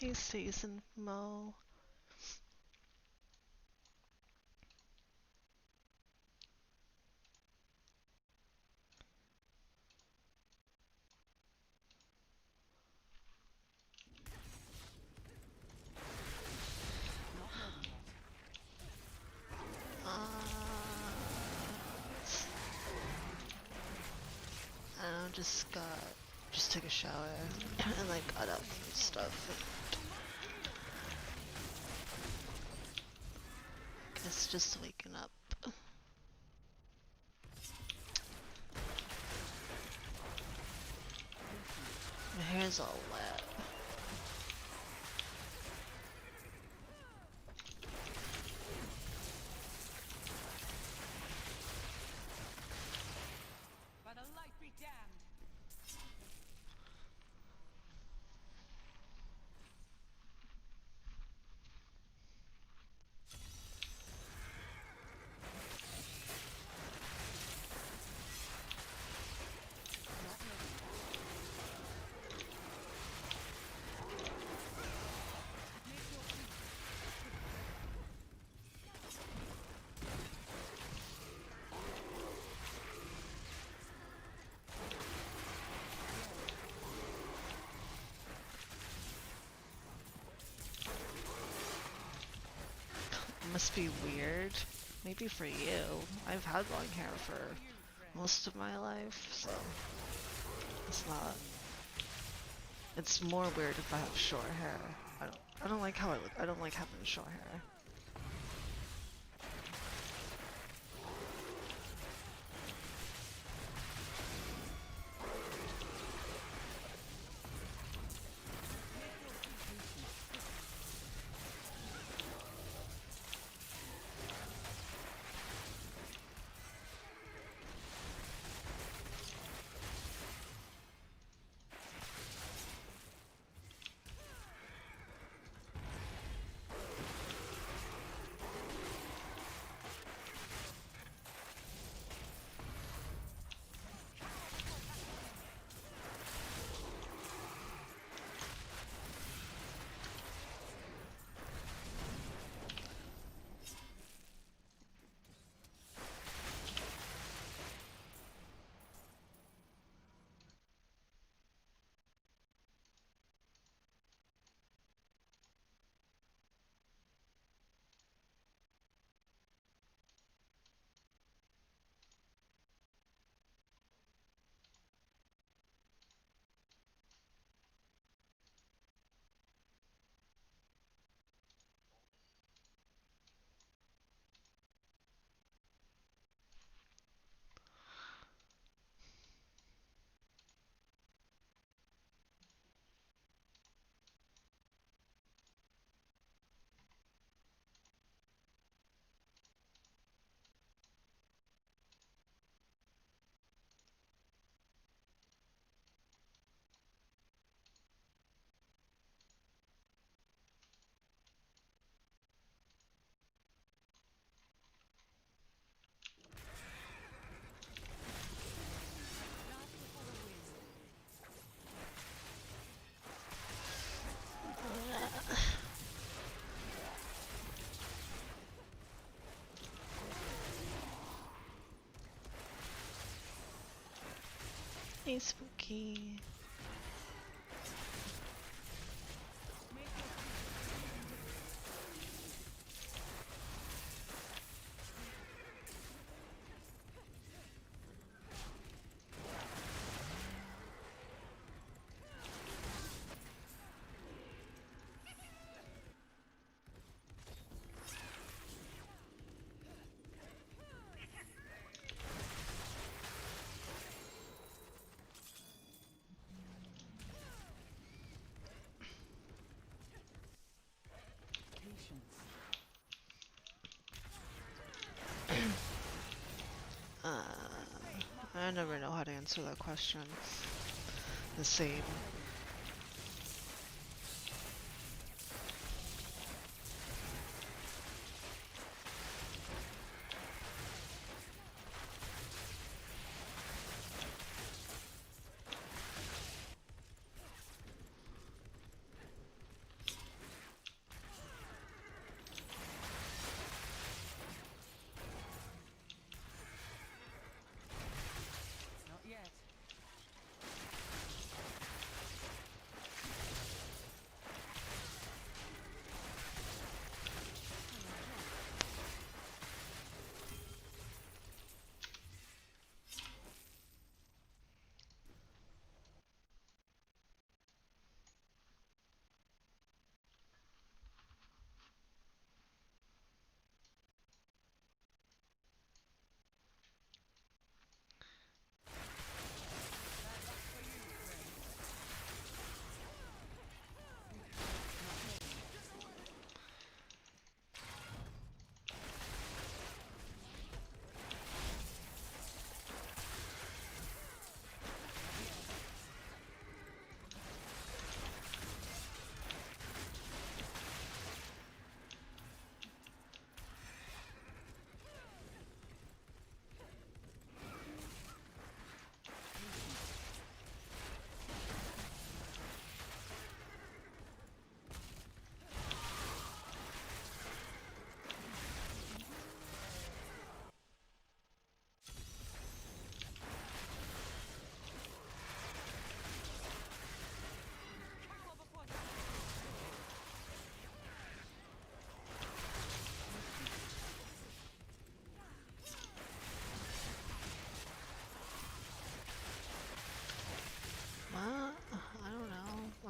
Hey, Season Mo. I don't know, just took a shower and like got up and stuff. And guess just waking up. My hair's all wet. By the light be damned! It must be weird. Maybe for you. I've had long hair for most of my life, so it's not. It's more weird if I have short hair. I don't like how I look. I don't like having short hair. Hey, Spooky. Uh, I never know how to answer that question. The same.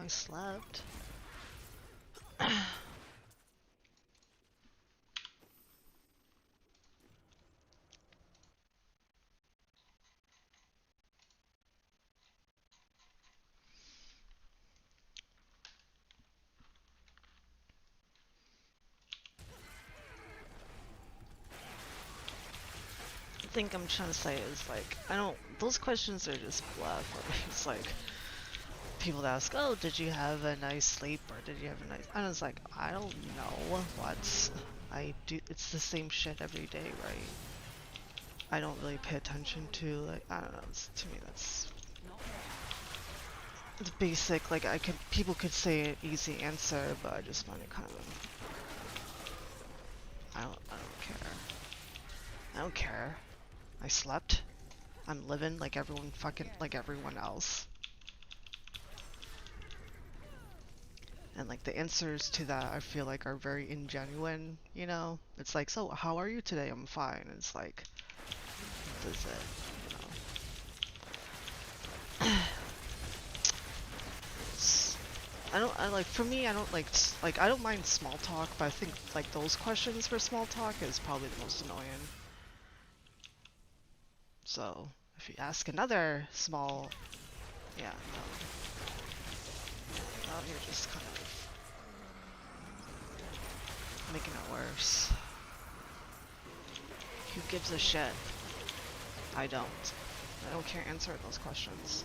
I slept. I think I'm trying to say is like, I don't, those questions are just bluff for me. It's like, people that ask, oh, did you have a nice sleep or did you have a nice, I was like, I don't know what I do. It's the same shit every day, right? I don't really pay attention to, like, I don't know, to me that's, it's basic, like people could say an easy answer, but I just find it kind of, I don't care. I don't care. I slept. I'm living like everyone fucking, like everyone else. And like the answers to that I feel like are very ingenuine, you know? It's like, so how are you today? I'm fine. It's like, that's it, you know? I like, for me, I don't like, I don't mind small talk, but I think like those questions for small talk is probably the most annoying. So, if you ask another small, yeah, no. Now you're just kind of making it worse. Who gives a shit? I don't. I don't care answering those questions.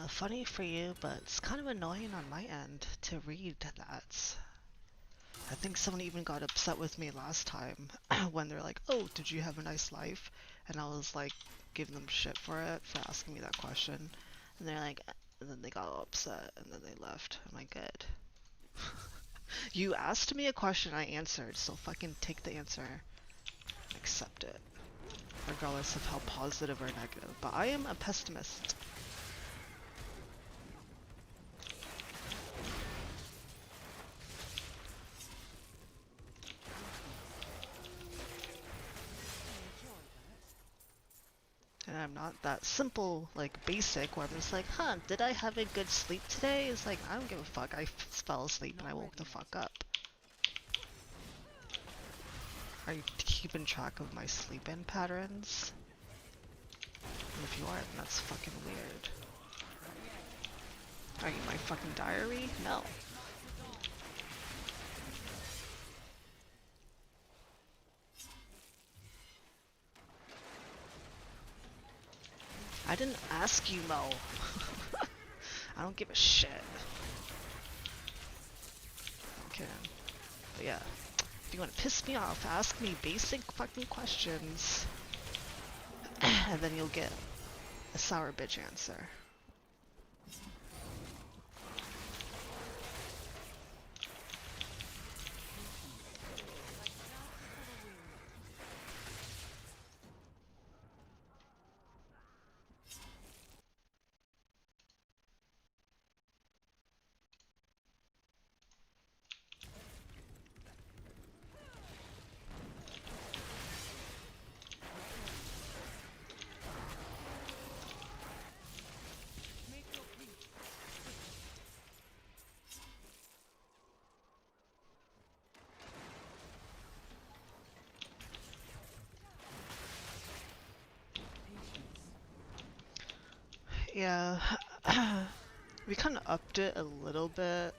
Funny for you, but it's kind of annoying on my end to read that. I think someone even got upset with me last time when they're like, oh, did you have a nice life? And I was like, giving them shit for it, for asking me that question. And they're like, and then they got all upset and then they left. I'm like, good. You asked me a question, I answered, so fucking take the answer. Accept it. Regardless of how positive or negative. But I am a pessimist. And I'm not that simple, like basic, where I'm just like, huh, did I have a good sleep today? It's like, I don't give a fuck. I fell asleep and I woke the fuck up. Are you keeping track of my sleep-in patterns? And if you are, then that's fucking weird. Are you my fucking diary? No. I didn't ask you, Mo. I don't give a shit. Okay. But yeah. If you want to piss me off, ask me basic fucking questions. And then you'll get a sour bitch answer. Yeah. We kind of upped it a little bit.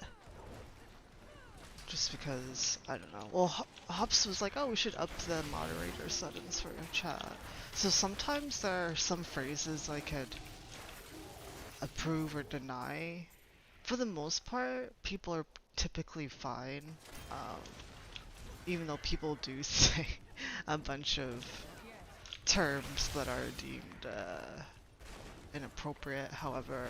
Just because, I don't know. Well, Hops was like, oh, we should up the moderator settings for chat. So sometimes there are some phrases I could approve or deny. For the most part, people are typically fine. Um, even though people do say a bunch of terms that are deemed inappropriate. However,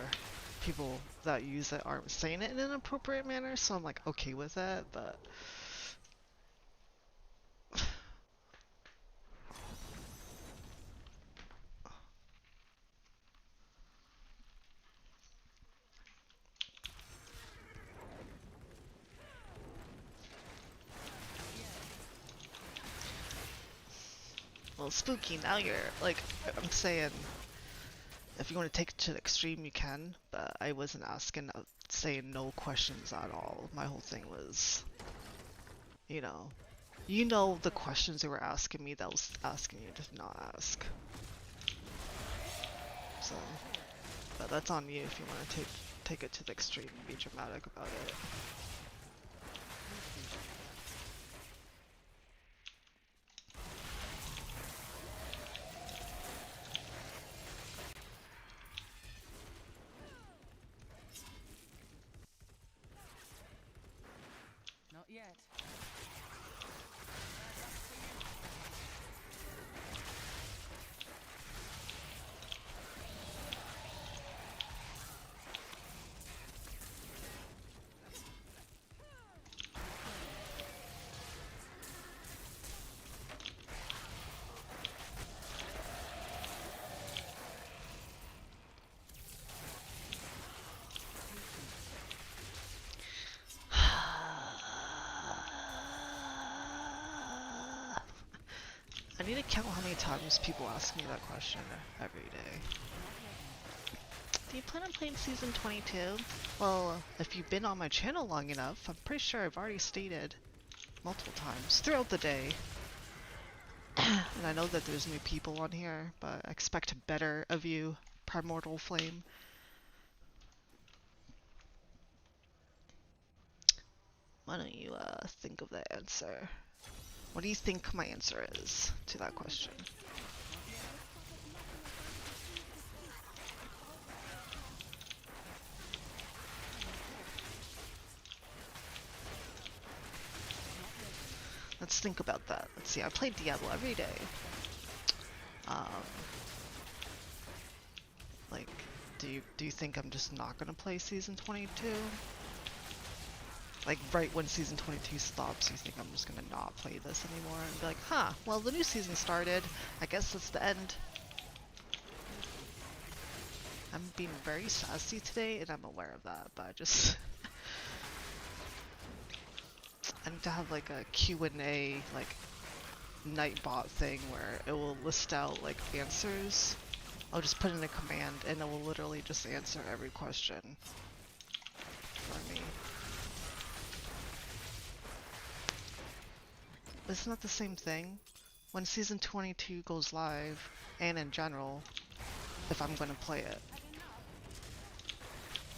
people that use it aren't saying it in an appropriate manner, so I'm like okay with it, but well, spooky. Now you're like, I'm saying, if you want to take it to the extreme, you can, but I wasn't asking, saying no questions at all. My whole thing was, you know, the questions they were asking me that I was asking you to not ask. So, but that's on you if you want to take it to the extreme and be dramatic about it. Not yet. I need to count how many times people ask me that question every day. Do you plan on playing season 22? Well, if you've been on my channel long enough, I'm pretty sure I've already stated multiple times throughout the day. And I know that there's new people on here, but I expect better of you, Primordial Flame. Why don't you think of the answer? What do you think my answer is to that question? Let's think about that. Let's see, I play Diablo every day. Like, do you think I'm just not gonna play season 22? Like, right when season 22 stops, you think I'm just gonna not play this anymore and be like, huh, well, the new season started. I guess that's the end. I'm being very sassy today, and I'm aware of that, but I just... I need to have, like, a Q&A, like, Nightbot thing where it will list out, like, answers. I'll just put in a command, and it will literally just answer every question for me. Isn't that the same thing? When season 22 goes live, and in general, if I'm gonna play it.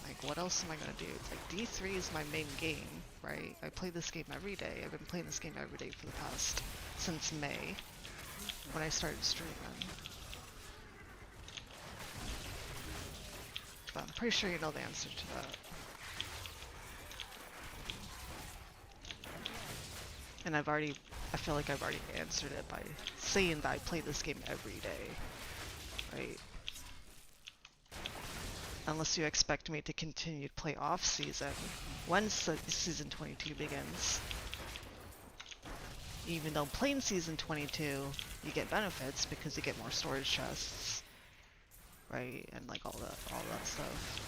Like, what else am I gonna do? Like, D3 is my main game, right? I play this game every day. I've been playing this game every day for the past, since May, when I started streaming. But I'm pretty sure you know the answer to that. And I feel like I've already answered it by saying that I play this game every day, right? Unless you expect me to continue to play off season when season 22 begins. Even though playing season 22, you get benefits because you get more storage chests, right? And like all that stuff.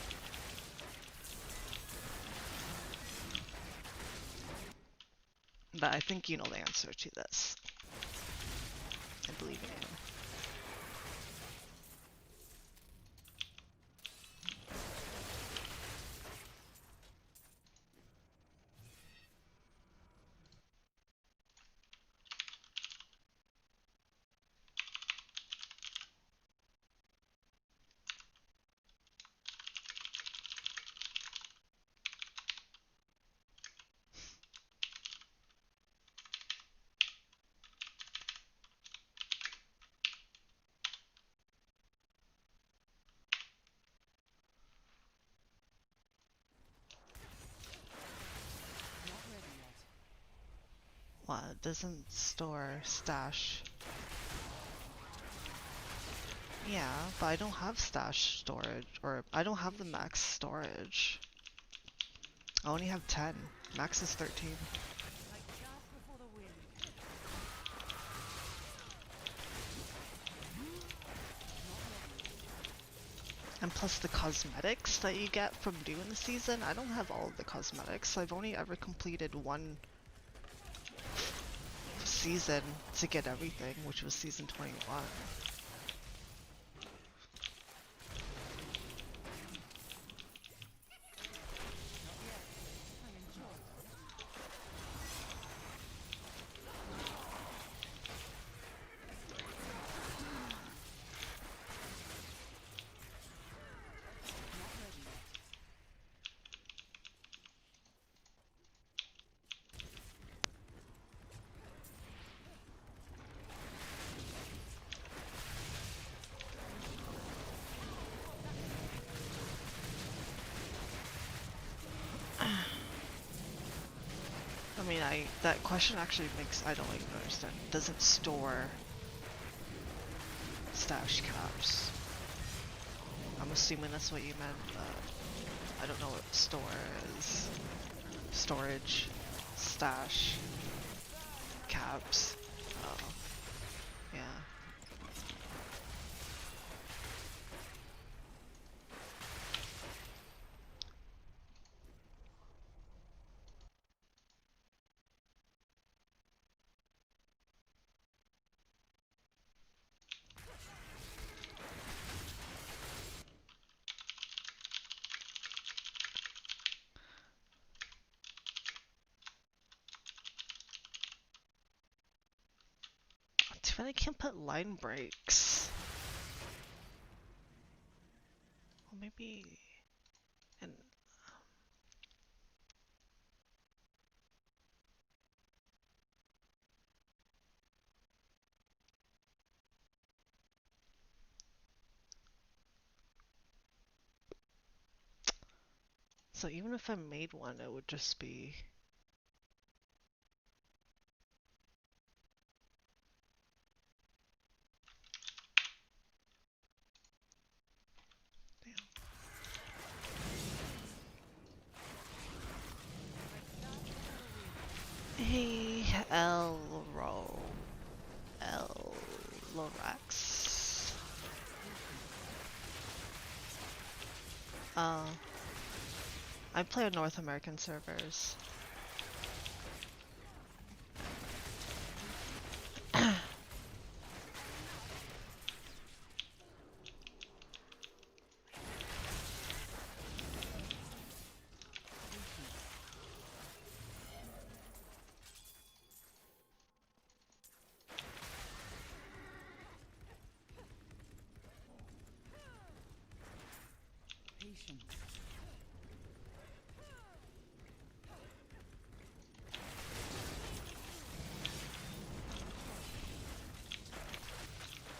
But I think you know the answer to this. I believe in you. What, it doesn't store stash. Yeah, but I don't have stash storage, or I don't have the max storage. I only have 10. Max is 13. Like chaff before the wind. And plus the cosmetics that you get from doing the season, I don't have all of the cosmetics. I've only ever completed one season to get everything, which was season 21. Not yet. I enjoy them. Not ready yet. I mean, that question actually makes, I don't even understand. Does it store stash caps? I'm assuming that's what you meant, but I don't know what store is. Storage, stash, caps. Oh, yeah. Too bad I can't put line breaks. Well, maybe. And so even if I made one, it would just be. Hey, El Lorax. Uh, I play on North American servers. Patience.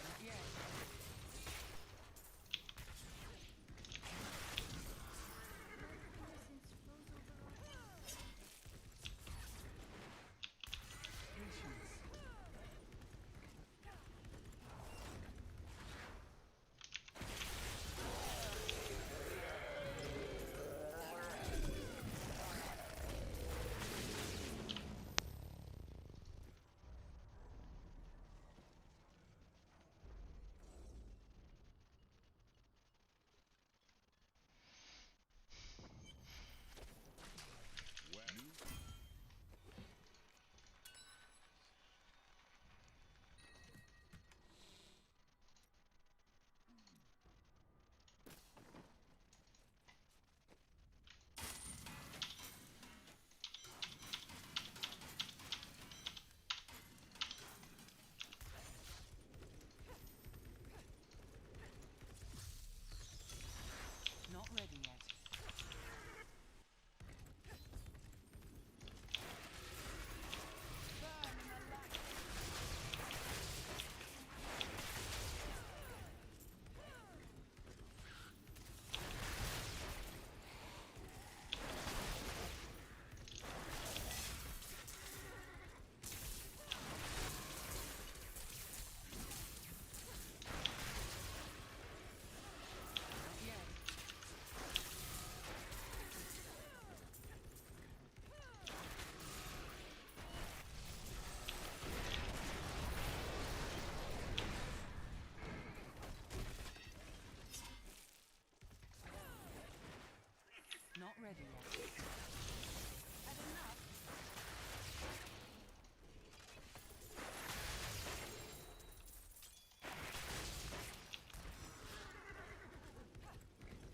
Not yet. Patience. ready yet. Had enough? Patience. Had enough? Not yet.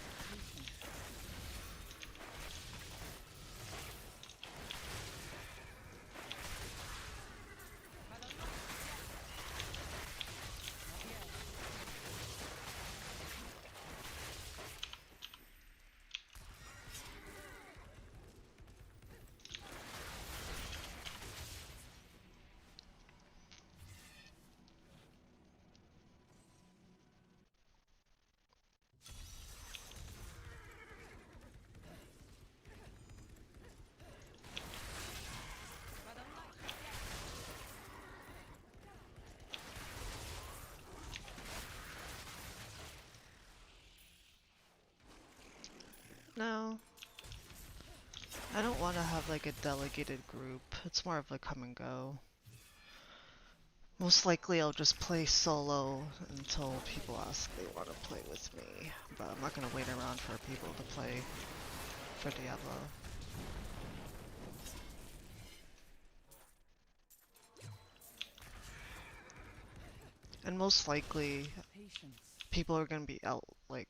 Had enough? No, I don't want to have like a delegated group. It's more of a come and go. Most likely I'll just play solo until people ask they want to play with me. But I'm not going to wait around for people to play for Diablo. And most likely Patience. people are going to be out like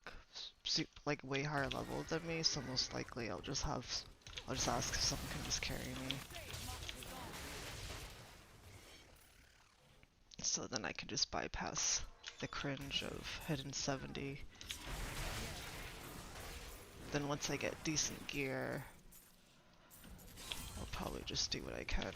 like way higher level than me, so most likely I'll just ask if someone can just carry me. So then I can just bypass the cringe of hitting 70. Then once I get decent gear, I'll probably just do what I can.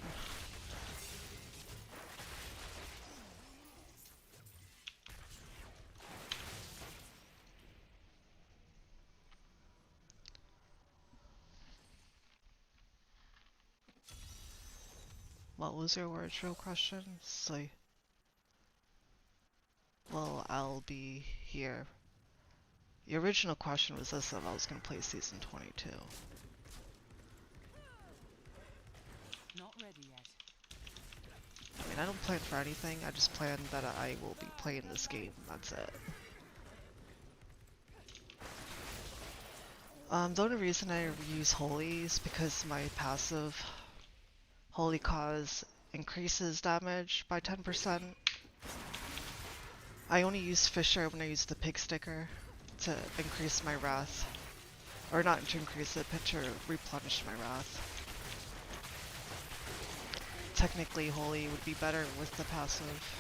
What was your original question? So, well, I'll be here. Your original question was this, if I was going to play Season 22. Not ready yet. I mean, I don't plan for anything, I just plan that I will be playing this game, that's it. The only reason I use Holy is because my passive Holy Cause increases damage by 10%. I only use Fisher when I use the pig sticker to increase my wrath. Or not to increase it, but to replenish my wrath. Technically, Holy would be better with the passive.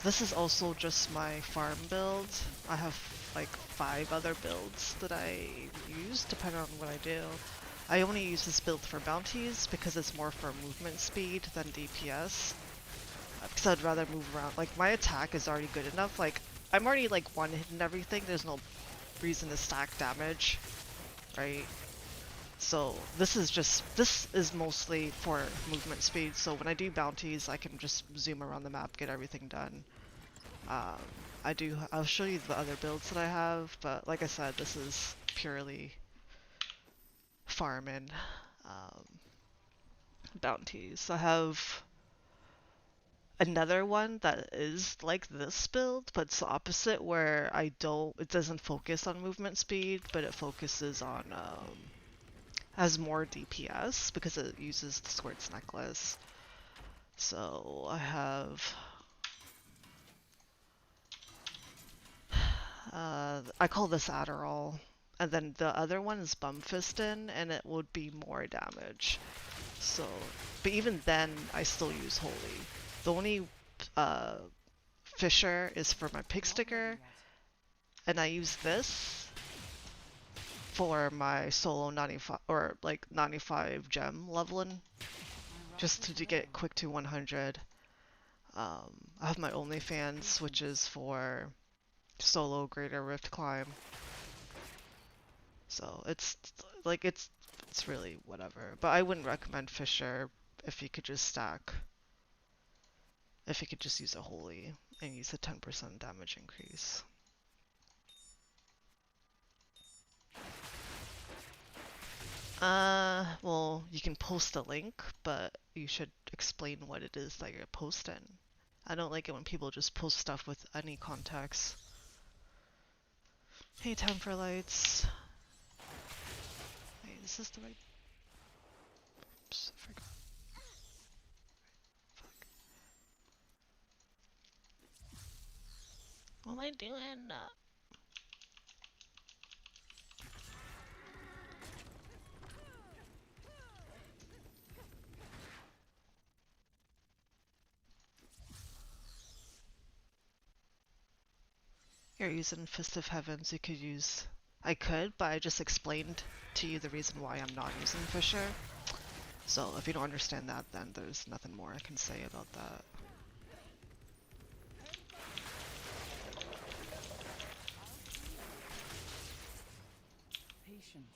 This is also just my farm build. I have like 5 other builds that I use depending on what I do. I only use this build for bounties because it's more for movement speed than DPS. Because I'd rather move around. Like, my attack is already good enough. Like, I'm already like one hit and everything. There's no reason to stack damage, right? So this is mostly for movement speed. So when I do bounties, I can just zoom around the map, get everything done. I'll show you the other builds that I have, but like I said, this is purely farming bounties. I have another one that is like this build, but it's the opposite, where it doesn't focus on movement speed, but it focuses on has more DPS because it uses the Squirt's Necklace. So I have I call this Adderall, and then the other one is Bumfiston, and it would be more damage. So, but even then, I still use Holy. The only Fisher is for my pig sticker, and I use this for my solo 95 or like 95 gem leveling, just to get quick to 100. I have my OnlyFans, which is for solo Greater Rift climb. So it's like it's really whatever. But I wouldn't recommend Fisher if you could just stack. If you could just use a Holy and use a 10% damage increase. Well, you can post a link, but you should explain what it is that you're posting. I don't like it when people just post stuff with any context. Hey, Time for Lights. Wait, is this the right? Oops, I forgot. Fuck. What am I doing? You're using Fist of Heavens, you could use... I could, but I just explained to you the reason why I'm not using Fisher. So if you don't understand that, then there's nothing more I can say about that. Patience.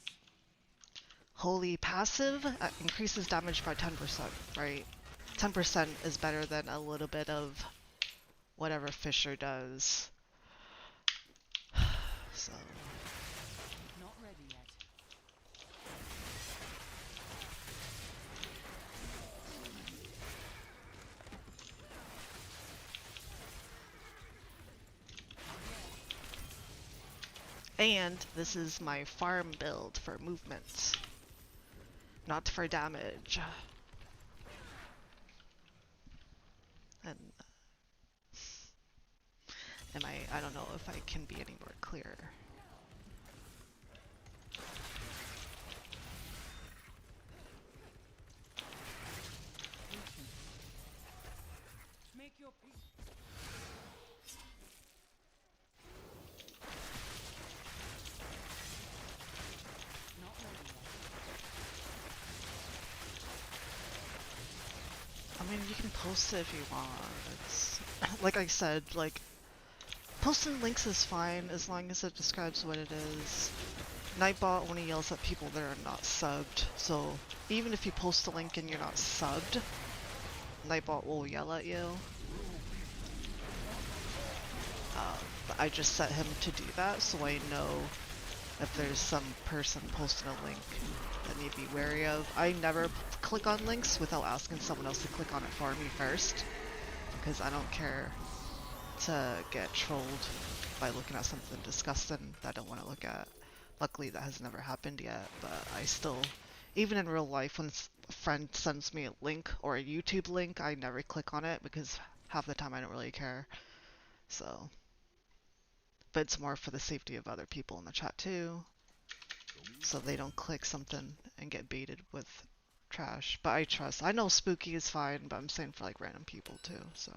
Holy passive increases damage by 10%, right? 10% is better than a little bit of whatever Fisher does. So... Not ready yet. And this is my farm build for movement, not for damage. And I don't know if I can be any more clear. Patience. Make your peace. Not ready yet. I mean, you can post it if you want. It's like I said, like posting links is fine as long as it describes what it is. Nightbot only yells at people that are not subbed, so even if you post a link and you're not subbed, Nightbot will yell at you. But I just set him to do that, so I know if there's some person posting a link that you need to be wary of. I never click on links without asking someone else to click on it for me first, because I don't care to get trolled by looking at something disgusting that I don't want to look at. Luckily that has never happened yet, but I still, even in real life, when a friend sends me a link or a YouTube link, I never click on it because half the time I don't really care. So, but it's more for the safety of other people in the chat too, so they don't click something and get baited with trash. But I trust. I know spooky is fine, but I'm saying for like random people too, so.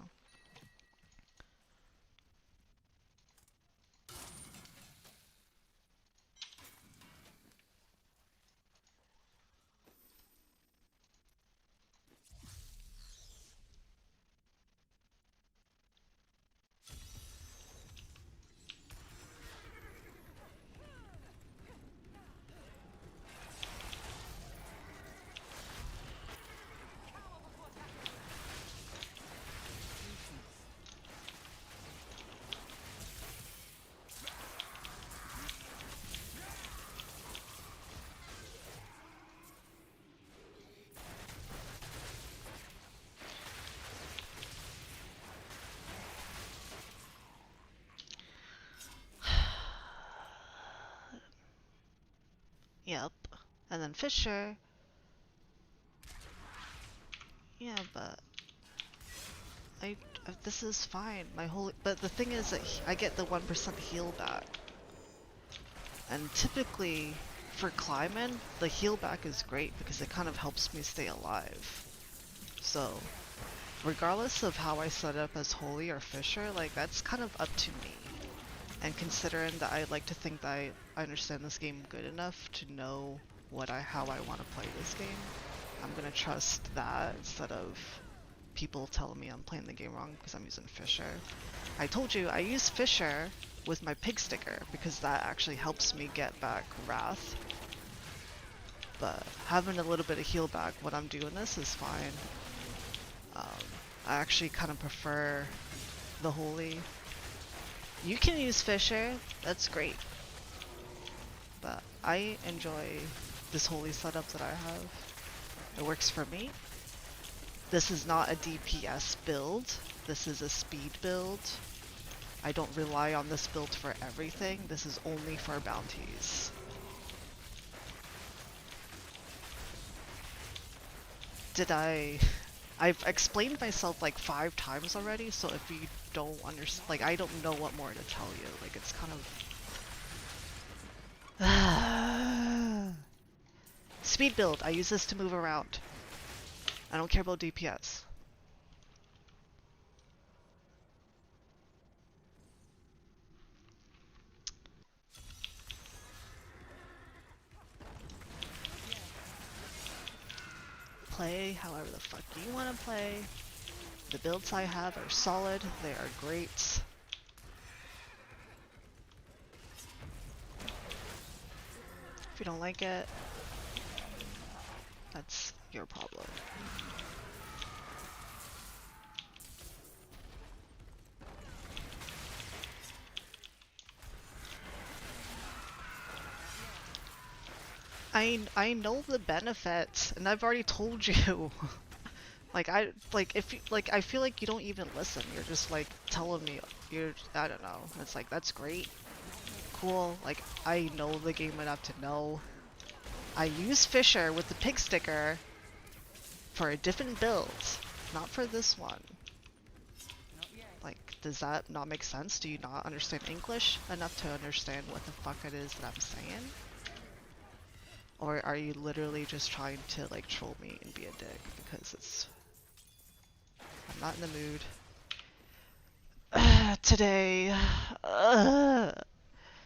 Yep. And then Fisher. Yeah, but this is fine. But the thing is that I get the 1% heal back. And typically for climbing, the heal back is great because it kind of helps me stay alive. So regardless of how I set up as Holy or Fisher, like that's kind of up to me. And considering that I like to think that I understand this game good enough to know how I want to play this game, I'm gonna trust that instead of people telling me I'm playing the game wrong because I'm using Fisher. I told you I use Fisher with my pig sticker because that actually helps me get back Wrath. But having a little bit of heal back when I'm doing this is fine. I actually kind of prefer the Holy. You can use Fisher, that's great. But I enjoy this holy setup that I have. It works for me. This is not a DPS build. This is a speed build. I don't rely on this build for everything. This is only for bounties. I've explained myself like 5 times already, so if you don't understand, like, I don't know what more to tell you. Like, it's kind of... Speed build. I use this to move around. I don't care about DPS. Play however the fuck you want to play. The builds I have are solid. They are great. If you don't like it, that's your problem. I know the benefits, and I've already told you. I feel like you don't even listen. You're just like telling me I don't know. It's like, that's great. Cool. Like, I know the game enough to know. I use Fisher with the pig sticker for a different build, not for this one. Like, does that not make sense? Do you not understand English enough to understand what the fuck it is that I'm saying? Or are you literally just trying to like troll me and be a dick? Because I'm not in the mood. Today.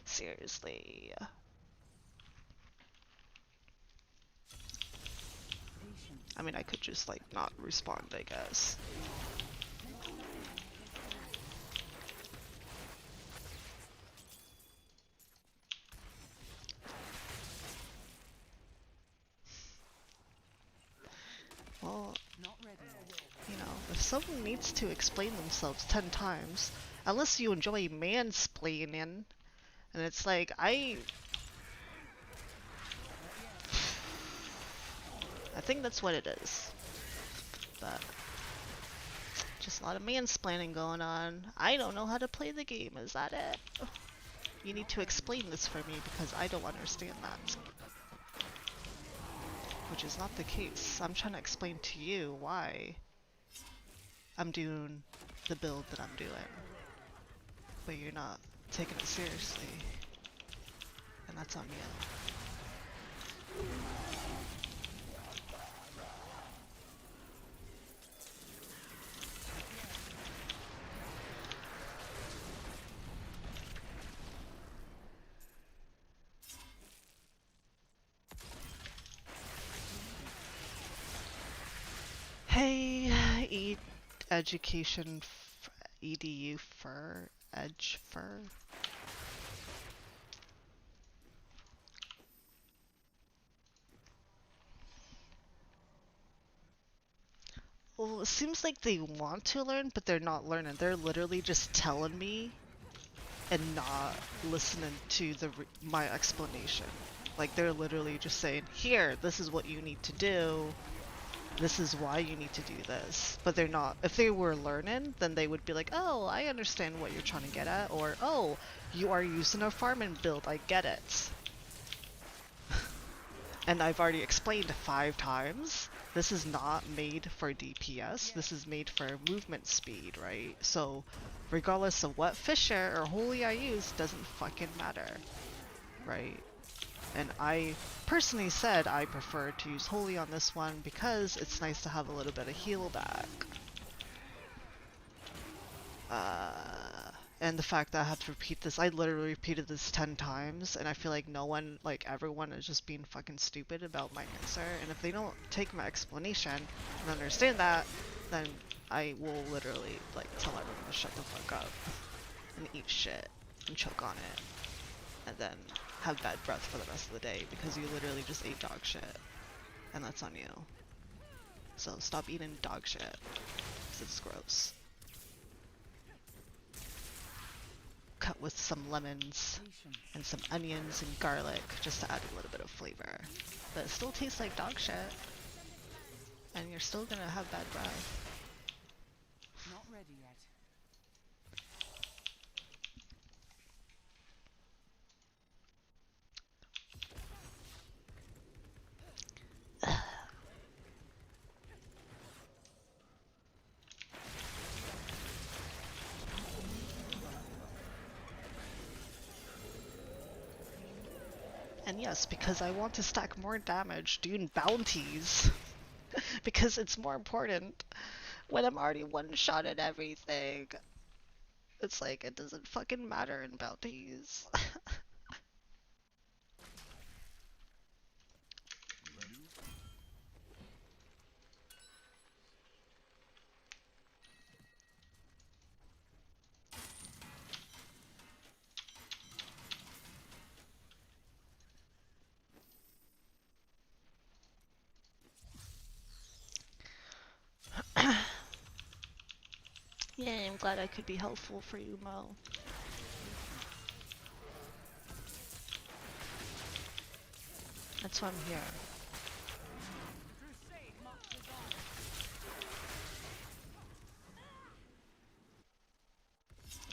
Seriously. I mean, I could just like not respond, I guess. Well, you know, if someone needs to explain themselves 10 times, unless you enjoy mansplaining, and it's like, I think that's what it is. But just a lot of mansplaining going on. I don't know how to play the game, is that it? You need to explain this for me because I don't understand that. Which is not the case. I'm trying to explain to you why I'm doing the build that I'm doing. But you're not taking it seriously. And that's on you. Hey, education, edu fur, edge fur. Well, it seems like they want to learn, but they're not learning. They're literally just telling me and not listening to my explanation. Like, they're literally just saying, here, this is what you need to do. This is why you need to do this. But they're not. If they were learning, then they would be like, oh, I understand what you're trying to get at. Or, oh, you are using a farming build. I get it. And I've already explained 5 times. This is not made for DPS. This is made for movement speed, right? So, regardless of what Fisher or Holy I use, doesn't fucking matter, right? And I personally said I prefer to use Holy on this one because it's nice to have a little bit of heal back. And the fact that I have to repeat this, I literally repeated this 10 times, and I feel like no one, like everyone is just being fucking stupid about my answer, and if they don't take my explanation and understand that, then I will literally, like, tell everyone to shut the fuck up and eat shit and choke on it, and then have bad breath for the rest of the day because you literally just ate dog shit, and that's on you. So stop eating dog shit, because it's gross. cut with some lemons Patience. and some onions and garlic just to add a little bit of flavor. But it still tastes like dog shit, and you're still gonna have bad breath. Not ready yet. And yes, because I want to stack more damage doing bounties. Because it's more important when I'm already one-shotted everything. It's like, it doesn't fucking matter in bounties. Yeah, I'm glad I could be helpful for you, Mo. That's why I'm here. The crusade marches on.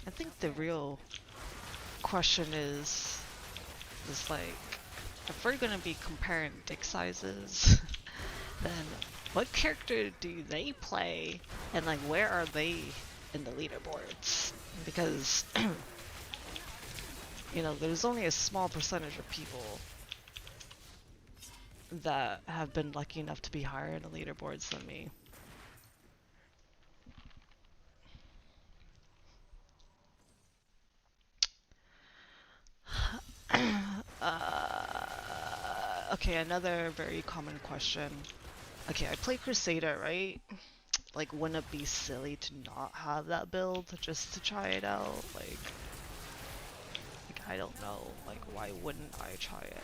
I think the real question is like, if we're gonna be comparing dick sizes, then what character do they play, and like where are they in the leaderboards? Because you know, there's only a small percentage of people that have been lucky enough to be higher in the leaderboards than me. Okay, another very common question. Okay, I play Crusader, right? Like, wouldn't it be silly to not have that build just to try it out? Like I don't know. Like, why wouldn't I try it?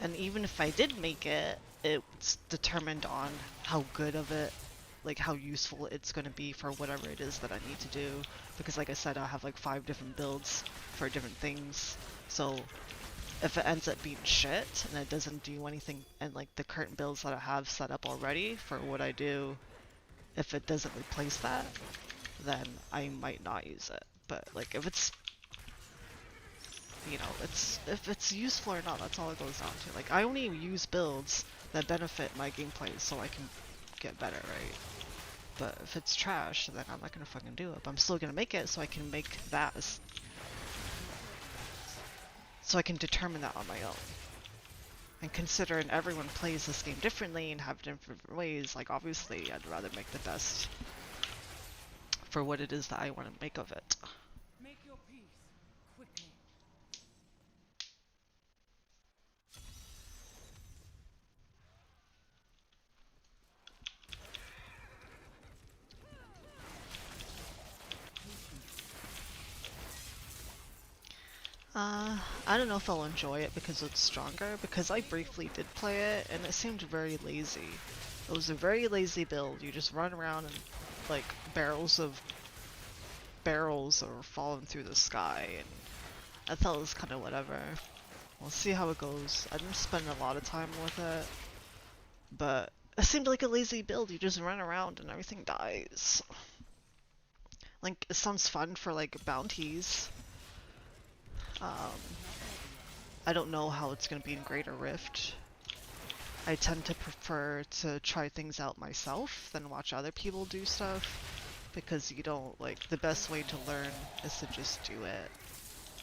And even if I did make it, it's determined on how good of it, like how useful it's going to be for whatever it is that I need to do. Because like I said, I have like 5 different builds for different things. So if it ends up being shit and it doesn't do anything, and like the current builds that I have set up already for what I do, if it doesn't replace that, then I might not use it. But like if it's, you know, if it's useful or not, that's all it goes down to. Like, I only use builds that benefit my gameplay so I can get better, right? But if it's trash, then I'm not gonna fucking do it. But I'm still gonna make it so I can make that so I can determine that on my own. And considering everyone plays this game differently and have different ways, like obviously I'd rather make the best for what it is that I want to make of it. Make your peace quickly. I don't know if I'll enjoy it because it's stronger, because I briefly did play it and it seemed very lazy. It was a very lazy build. You just run around and like barrels are falling through the sky, and I thought it was kind of whatever. We'll see how it goes. I didn't spend a lot of time with it, but it seemed like a lazy build. You just run around and everything dies. Like, it sounds fun for like bounties. I don't know how it's gonna be in Greater Rift. I tend to prefer to try things out myself than watch other people do stuff, because you don't, like, the best way to learn is to just do it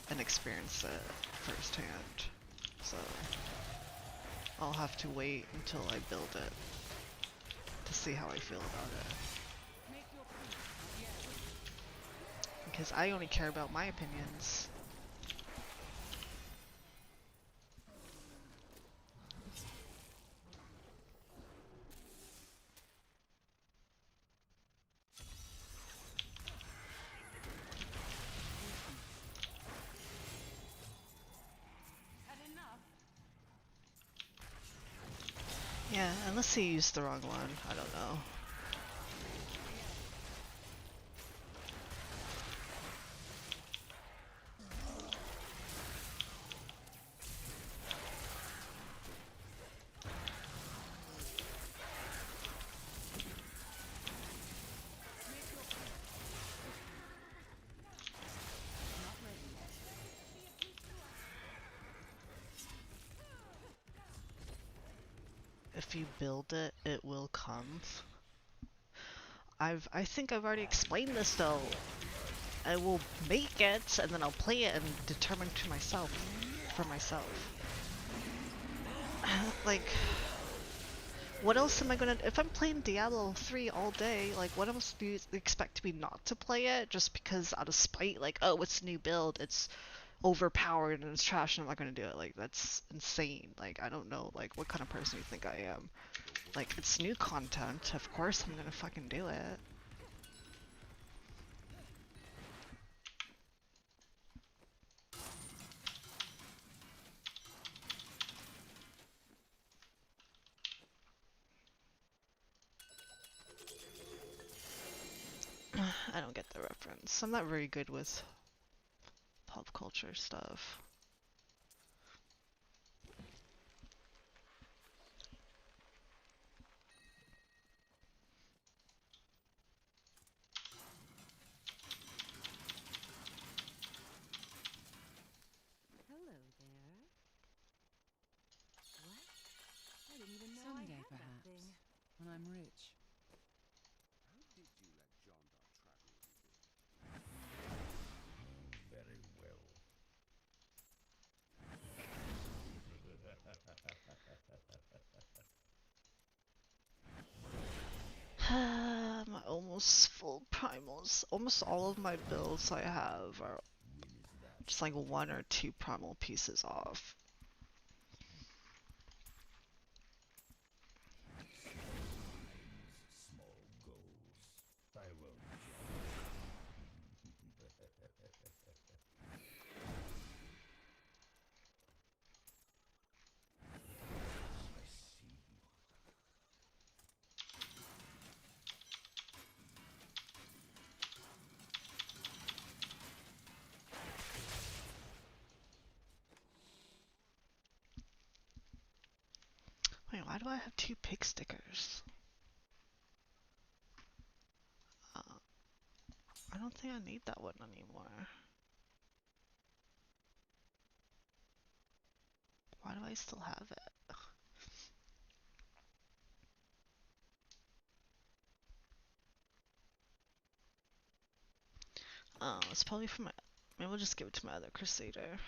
and experience it firsthand. So I'll have to wait until I build it to see how I feel about it. Make your peace yet. Because I only care about my opinions. Had enough. Yeah, unless he used the wrong one. I don't know. if you build it, it will come. I think I've already explained this though. I will make it, and then I'll play it and determine to myself, for myself. Like, what else am I gonna? If I'm playing Diablo 3 all day, like, what else do you expect me not to play it just because out of spite? Like, oh, it's a new build, it's overpowered and it's trash, and I'm not gonna do it. Like, that's insane. Like, I don't know, like, what kind of person you think I am? Like, it's new content. Of course, I'm gonna fucking do it. I don't get the reference. I'm not very good with pop culture stuff. Hello there. What? I didn't even know I Someday, had that perhaps, thing. when I'm rich. How did you let John Dart travel with you? Very well. My almost full primals. Almost all of my builds I have are just like one or two primal pieces off. Small goals. I will. I see you. Wait, why do I have two pig stickers? I don't think I need that one anymore. Why do I still have it? Oh, it's probably for my... Maybe I'll just give it to my other Crusader.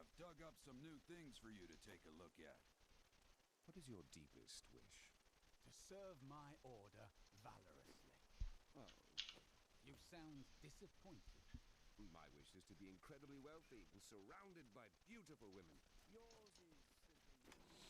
I've dug up some new things for you to take a look at. What is your deepest wish? To serve my order valorously. Oh, You sound disappointed. My wish is to be incredibly wealthy and surrounded by beautiful women. Yours is simply...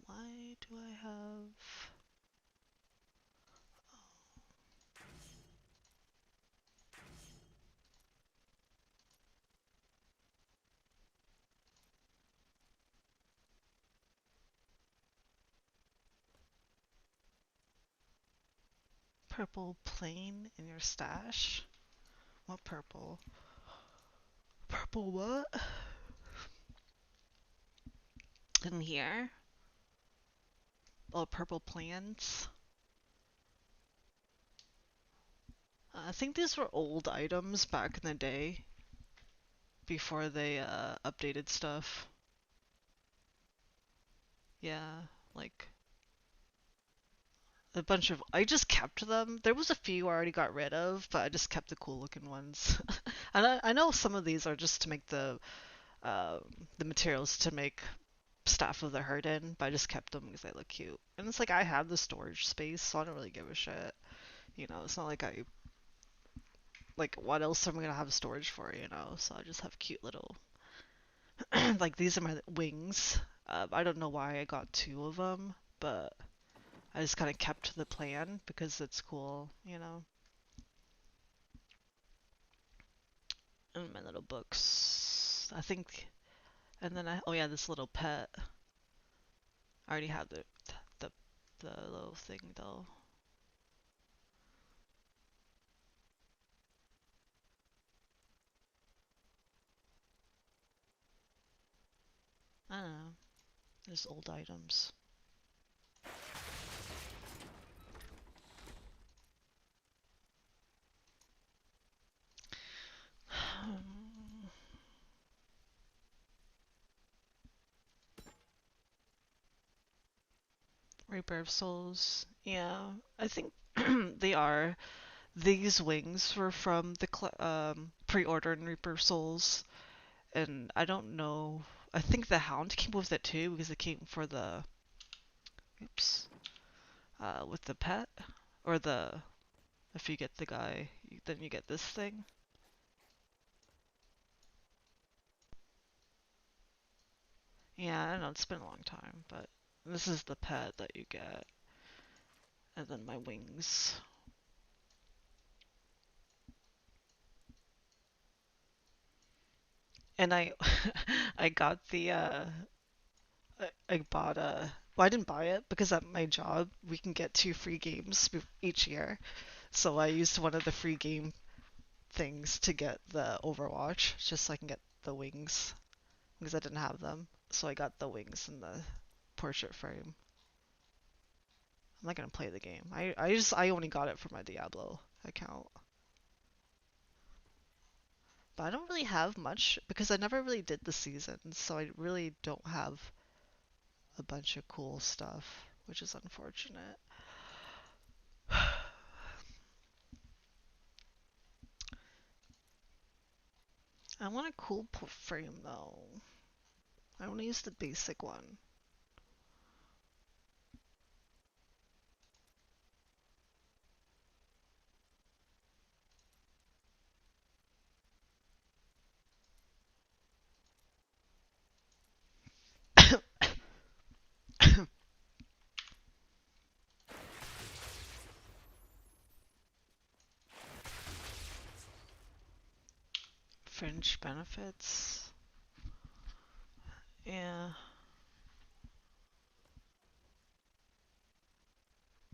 Why do I have... purple plane in your stash? What purple? Purple what? In here? Oh, purple plants? I think these were old items back in the day, before they updated stuff. Yeah, like a bunch of... I just kept them. There was a few I already got rid of, but I just kept the cool looking ones. And I know some of these are just to make the materials to make Staff of the Herd in, but I just kept them because they look cute. And it's like I have the storage space, so I don't really give a shit. You know, it's not like like, what else am I gonna have storage for, you know? So I just have cute little... like, these are my wings. I don't know why I got two of them, but I just kind of kept the plan because it's cool, you know? And my little books. I think... And then oh yeah, this little pet. I already had the, the little thing, though. I don't know. There's old items. Reaper of Souls. Yeah, I think they are. These wings were from the pre-order in Reaper of Souls, and I don't know. I think the Hound came with it too because it came for the... Oops. With the pet, or the... If you get the guy, then you get this thing. Yeah, I don't know. It's been a long time, but this is the pet that you get, and then my wings. And I I got the I bought a... Well, I didn't buy it because at my job we can get 2 free games each year. So I used one of the free game things to get the Overwatch just so I can get the wings because I didn't have them. So I got the wings and the portrait frame. I'm not gonna play the game. I only got it for my Diablo account. But I don't really have much because I never really did the seasons, so I really don't have a bunch of cool stuff, which is unfortunate. I want a cool frame though. I want to use the basic one. Fringe benefits. Yeah.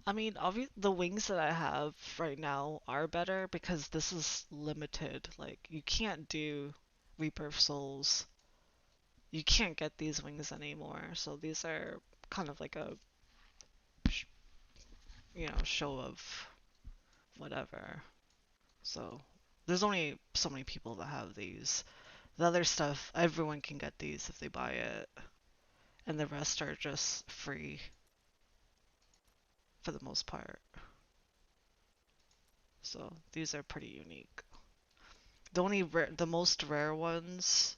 I mean, the wings that I have right now are better because this is limited. Like, you can't do Rebirth Souls. You can't get these wings anymore. So these are kind of like a, show of whatever. So there's only so many people that have these. The other stuff, everyone can get these if they buy it, and the rest are just free for the most part. So these are pretty unique. The most rare ones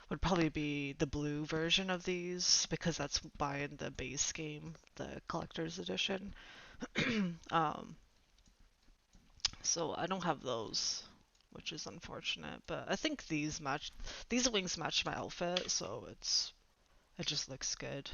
would probably be the blue version of these because that's buying the base game, the collector's edition. um, so I don't have those, which is unfortunate. But I think these wings match my outfit, so it just looks good.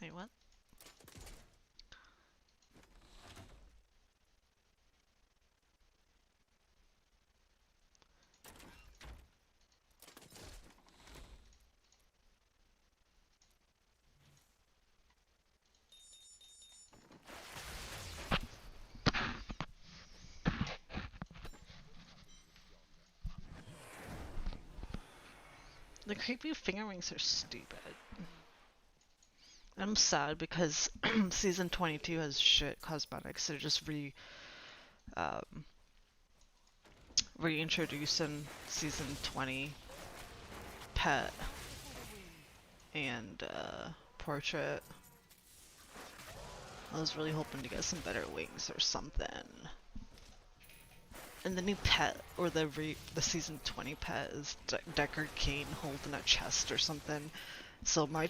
Wait, what? The creepy finger rings are stupid. I'm sad because season 22 has shit cosmetics. They're just um, reintroducing season 20 pet and portrait. I was really hoping to get some better wings or something. And the new pet, or the season 20 pet, is Deckard Cain holding a chest or something. So my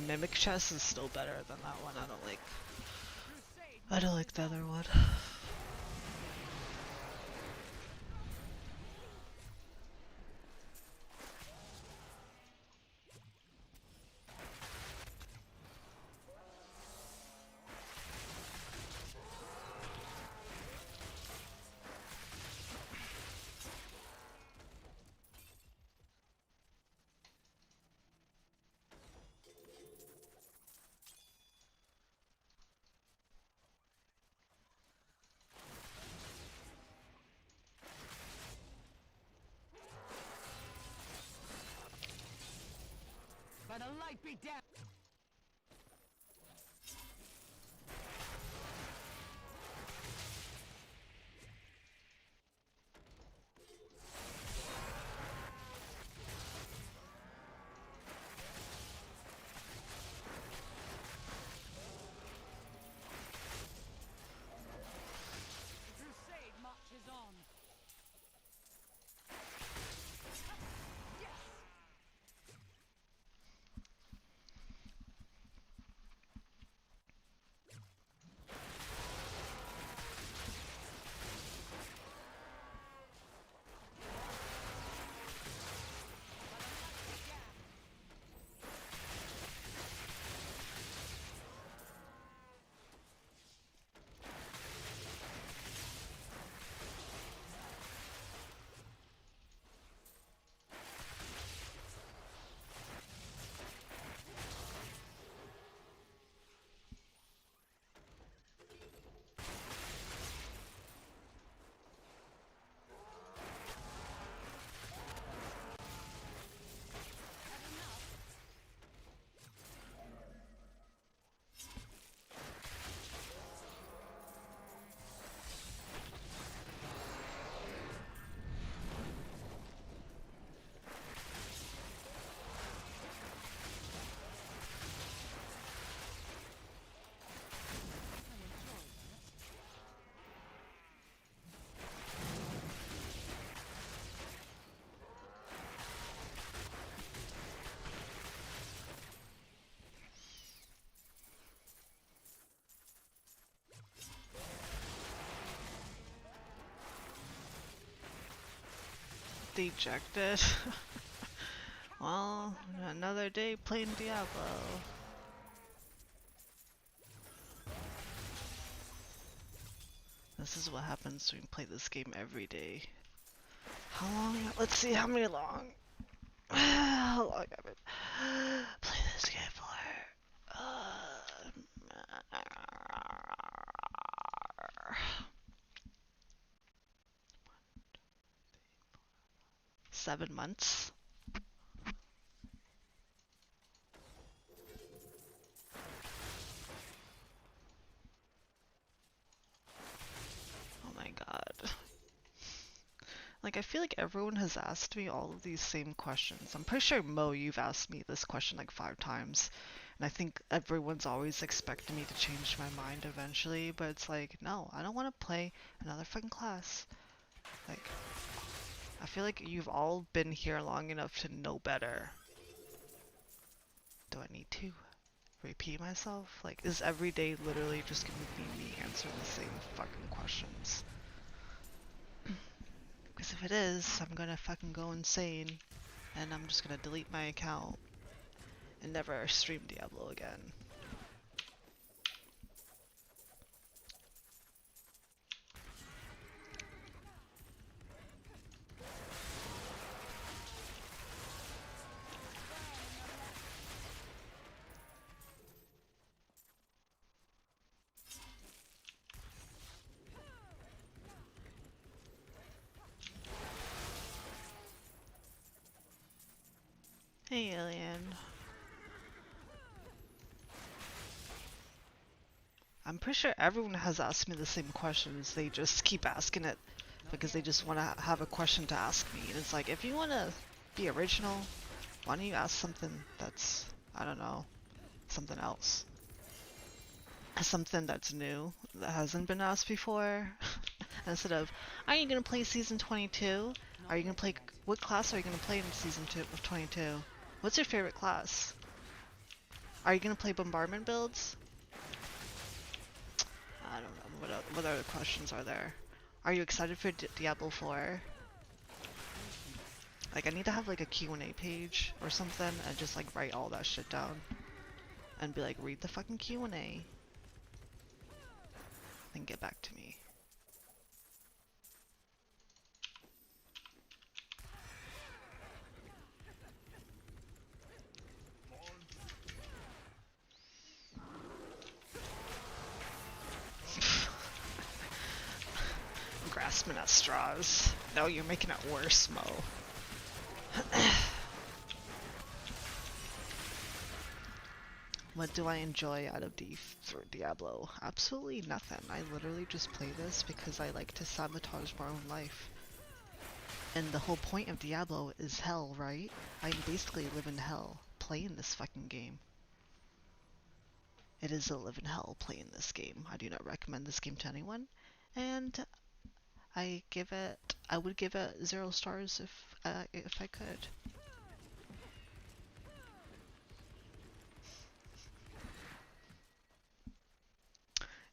mimic chest, is still better than that one. I don't like the other one. By the light be down. The crusade marches on. Dejected. Well, another day playing Diablo. This is what happens when you play this game every day. How long? Let's see how many long. How long I've been play this game for. 7 months. Oh my god. Like, I feel like everyone has asked me all of these same questions. I'm pretty sure, Mo, you've asked me this question like 5 times. And I think everyone's always expecting me to change my mind eventually, but it's like, no, I don't want to play another fucking class. Like, I feel like you've all been here long enough to know better. Do I need to repeat myself? Like, is every day literally just gonna be me answering the same fucking questions? Because if it is, I'm gonna fucking go insane, and I'm just gonna delete my account and never stream Diablo again. Hey, Alien. I'm pretty sure everyone has asked me the same questions. They just keep asking it because they just want to have a question to ask me. And it's like, if you want to be original, why don't you ask something that's, I don't know, something else? Something that's new, that hasn't been asked before. Instead of, are you going to play Season 22? Are you going to play, what class are you going to play in Season 2 of 22? What's your favorite class? Are you going to play bombardment builds? I don't know, what other questions are there? Are you excited for Diablo 4? Like, I need to have like a Q&A page or something and just like write all that shit down. And be like, read the fucking Q&A. Then get back to me. Grasping at straws. No, you're making it worse, Mo. What do I enjoy out of Diablo? Absolutely nothing. I literally just play this because I like to sabotage my own life. And the whole point of Diablo is hell, right? I basically live in hell playing this fucking game. It is a live in hell playing this game. I do not recommend this game to anyone. And I would give it 0 stars if I could.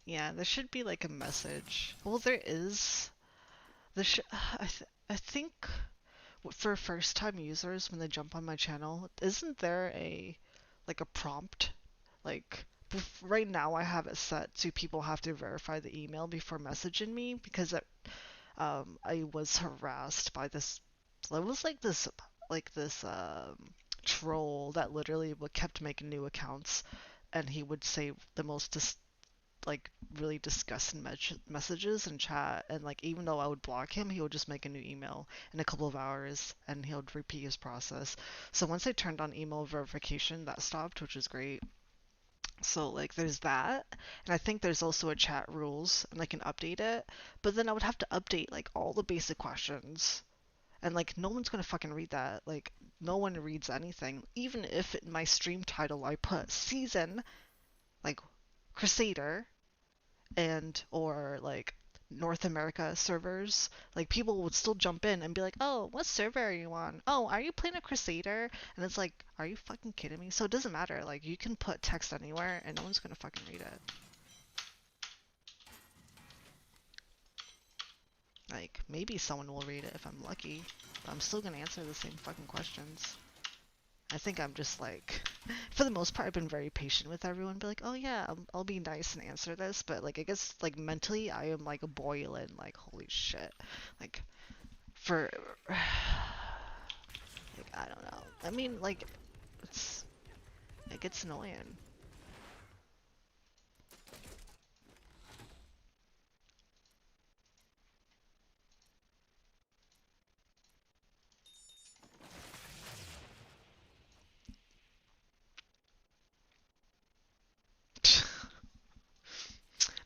Yeah, there should be like a message. Well, there is. I think for first-time users when they jump on my channel, isn't there like a prompt? Like right now, I have it set to people have to verify the email before messaging me because I was harassed by this. It was like this troll that literally kept making new accounts, and he would say the most like really disgusting messages in chat, and like even though I would block him, he would just make a new email in a couple of hours and he would repeat his process. So once I turned on email verification, that stopped, which is great. So like there's that, and I think there's also a chat rules and I can update it, but then I would have to update like all the basic questions, and like no one's gonna fucking read that. Like no one reads anything, even if in my stream title I put season like Crusader and or like North America servers, like people would still jump in and be like, oh, what server are you on? Oh, are you playing a Crusader? And it's like, are you fucking kidding me? So it doesn't matter, like you can put text anywhere and no one's gonna fucking read it. Like maybe someone will read it if I'm lucky, but I'm still gonna answer the same fucking questions. I think I'm just like, for the most part, I've been very patient with everyone. Be like, oh yeah, I'll be nice and answer this. But like, I guess like mentally, I am like boiling. Like, holy shit. Like, for, like, I don't know. I mean, like, it gets annoying.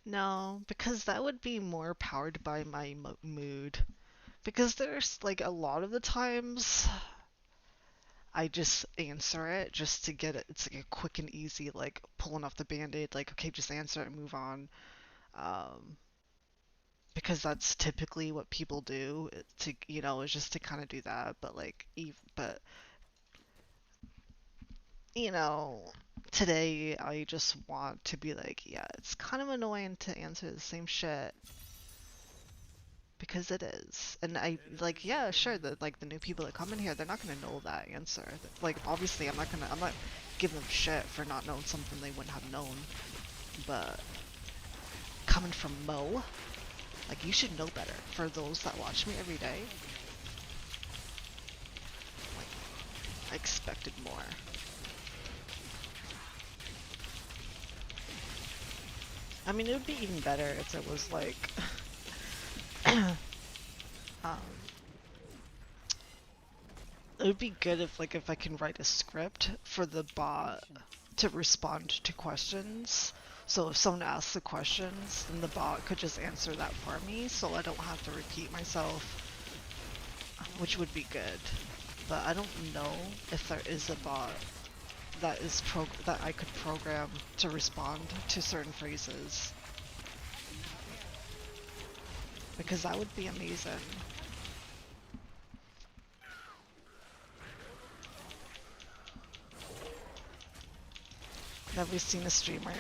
No, because that would be more powered by my mood. Because there's like a lot of the times I just answer it just to get it. It's like a quick and easy, like pulling off the band-aid, like, okay, just answer it and move on. Um, because that's typically what people do to, is just to kind of do that. But like, but you know, today I just want to be like, yeah, it's kind of annoying to answer the same shit because it is. And I like, yeah, sure, like the new people that come in here, they're not gonna know that answer. Like, obviously, I'm not giving them shit for not knowing something they wouldn't have known. But coming from Mo, like, you should know better. For those that watch me every day, like, I expected more. I mean, it would be even better if it was like, it would be good if I can write a script for the bot to respond to questions. So if someone asks the questions, then the bot could just answer that for me, so I don't have to repeat myself, which would be good. But I don't know if there is a bot that I could program to respond to certain phrases, because that would be amazing. Never seen a streamer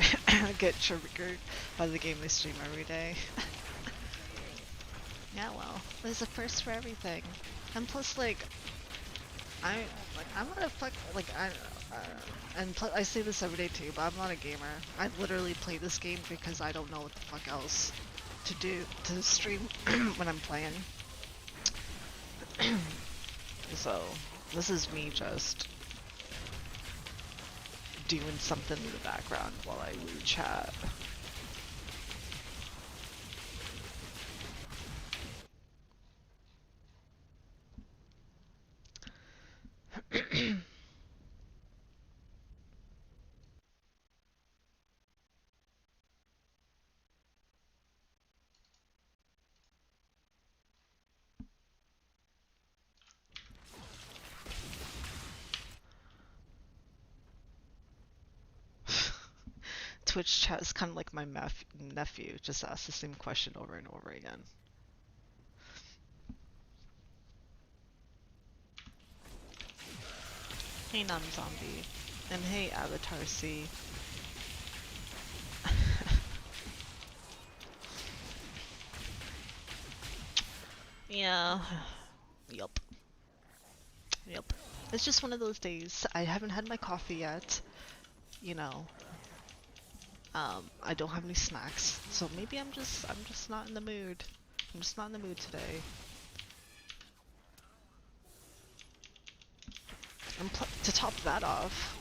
get triggered by the game they stream every day. Yeah, well, there's a first for everything, and plus, like, I'm not a fuck, like, and I say this every day too, but I'm not a gamer. I literally play this game because I don't know what the fuck else to do to stream when I'm playing. So, this is me just doing something in the background while I chat. Twitch chat is kind of like my nephew, just asks the same question over and over again. Hey non-zombie, and hey Avatar C. Yeah, yup. It's just one of those days. I haven't had my coffee yet, you know. I don't have any snacks, so maybe I'm just not in the mood. I'm just not in the mood today. And to top that off,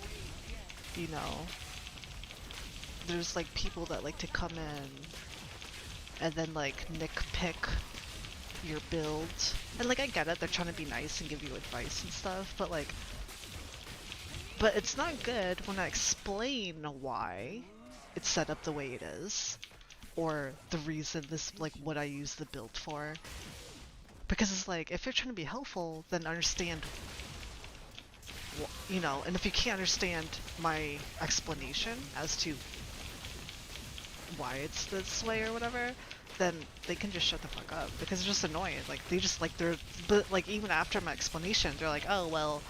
you know, there's like people that like to come in and then like nitpick your build. And like, I get it, they're trying to be nice and give you advice and stuff, but like, but it's not good when I explain why it's set up the way it is, or the reason like what I use the build for. Because it's like, if you're trying to be helpful, then understand, you know, and if you can't understand my explanation as to why it's this way or whatever, then they can just shut the fuck up, because it's just annoying. Like, they just, like, but like, even after my explanation, they're like, oh, well,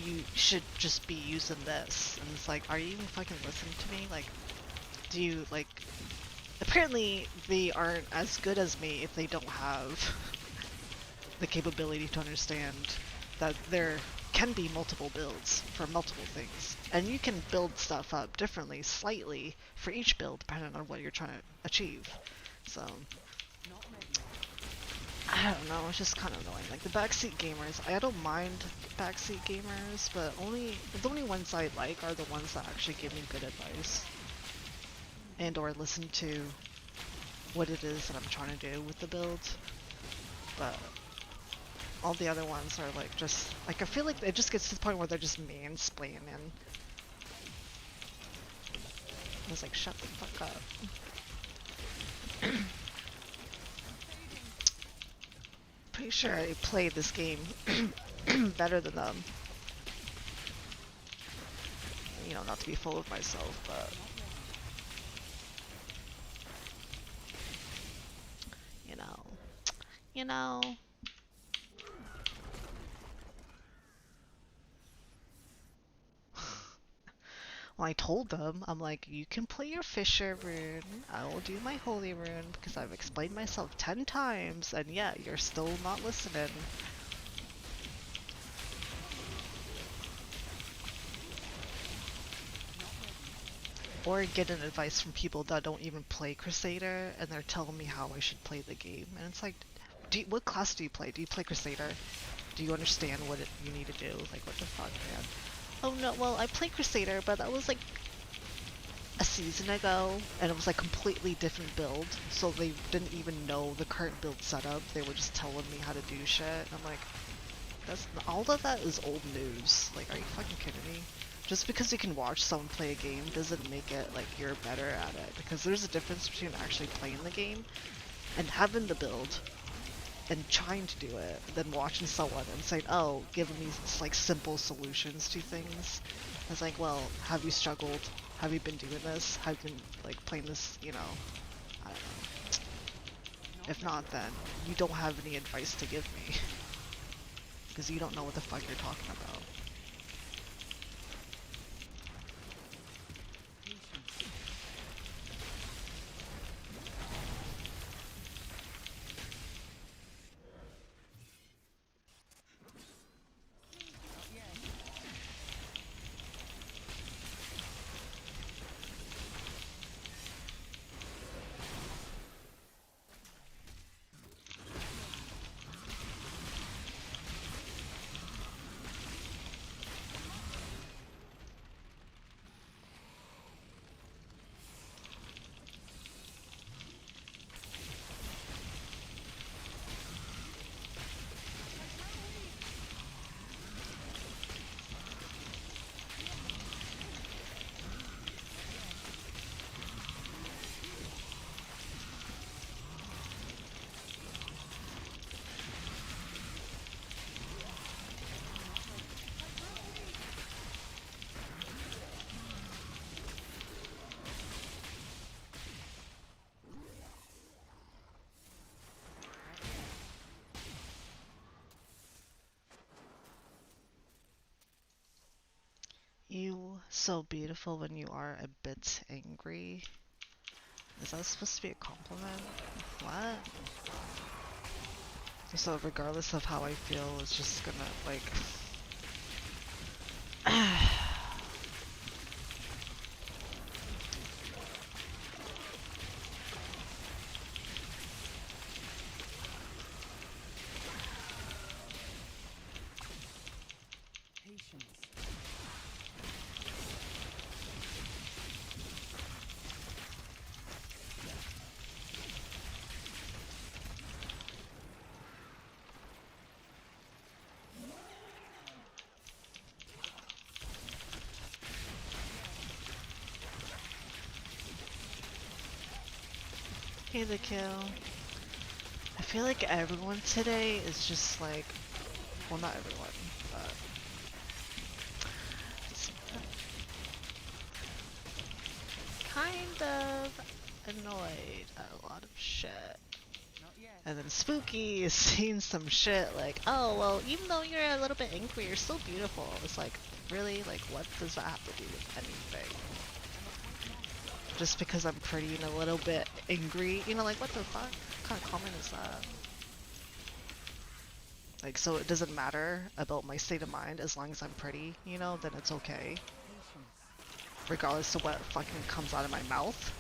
you should just be using this. And it's like, are you even fucking listening to me? Like, do you, like, apparently they aren't as good as me if they don't have the capability to understand that their can be multiple builds for multiple things. And you can build stuff up differently, slightly, for each build, depending on what you're trying to achieve. So, I don't know, it's just kind of annoying. Like, the backseat gamers, I don't mind backseat gamers, but the only ones I like are the ones that actually give me good advice. And or listen to what it is that I'm trying to do with the build. But all the other ones are like just like I feel like it just gets to the point where they're just mansplaining. I was like, shut the fuck up. Pretty sure I played this game better than them. You know, not to be full of myself, but you know. Well, I told them, I'm like, you can play your Fisher rune, I will do my Holy rune, because I've explained myself 10 times, and yeah, you're still not listening. Or getting advice from people that don't even play Crusader, and they're telling me how I should play the game, and it's like, what class do you play? Do you play Crusader? Do you understand what you need to do? Like, what the fuck, man? Oh no, well, I played Crusader, but that was like a season ago, and it was like completely different build, so they didn't even know the current build setup. They were just telling me how to do shit, and I'm like, all of that is old news. Like, are you fucking kidding me? Just because you can watch someone play a game doesn't make it like you're better at it, because there's a difference between actually playing the game and having the build and trying to do it, than watching someone and saying, oh, giving me like simple solutions to things. It's like, well, have you struggled? Have you been doing this? Have you been like playing this, you know? I don't know. If not, then you don't have any advice to give me. Because you don't know what the fuck you're talking about. You so beautiful when you are a bit angry. Is that supposed to be a compliment? What? So regardless of how I feel, it's just gonna like okay, the kill. I feel like everyone today is just like, well, not everyone, but it's kind of annoyed at a lot of shit. And then Spooky is seeing some shit like, oh, well, even though you're a little bit angry, you're still beautiful. It's like, really? Like, what does that have to do with anything? Just because I'm pretty and a little bit angry, you know, like, what the fuck? What kind of comment is that? Like, so it doesn't matter about my state of mind as long as I'm pretty, you know, then it's okay. Regardless of what fucking comes out of my mouth.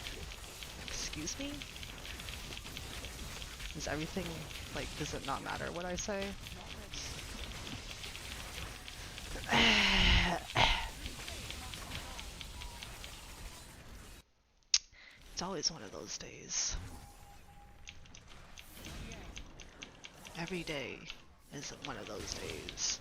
Excuse me? Is everything, like, does it not matter what I say? It's always one of those days. Every day is one of those days.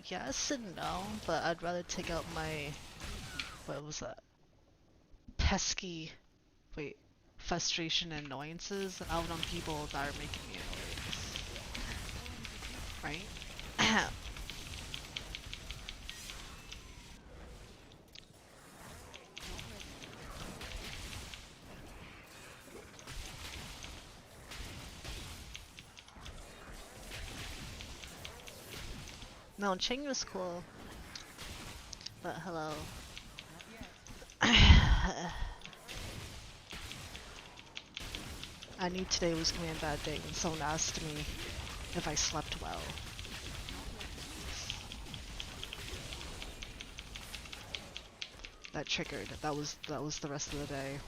Yes and no, but I'd rather take out my, what was that? Pesky, wait, frustration and annoyances out on people that are making me annoyed. Right? No, Ching was cool. But hello. I knew today was gonna be a bad day when someone asked me if I slept well. That triggered. That was the rest of the day.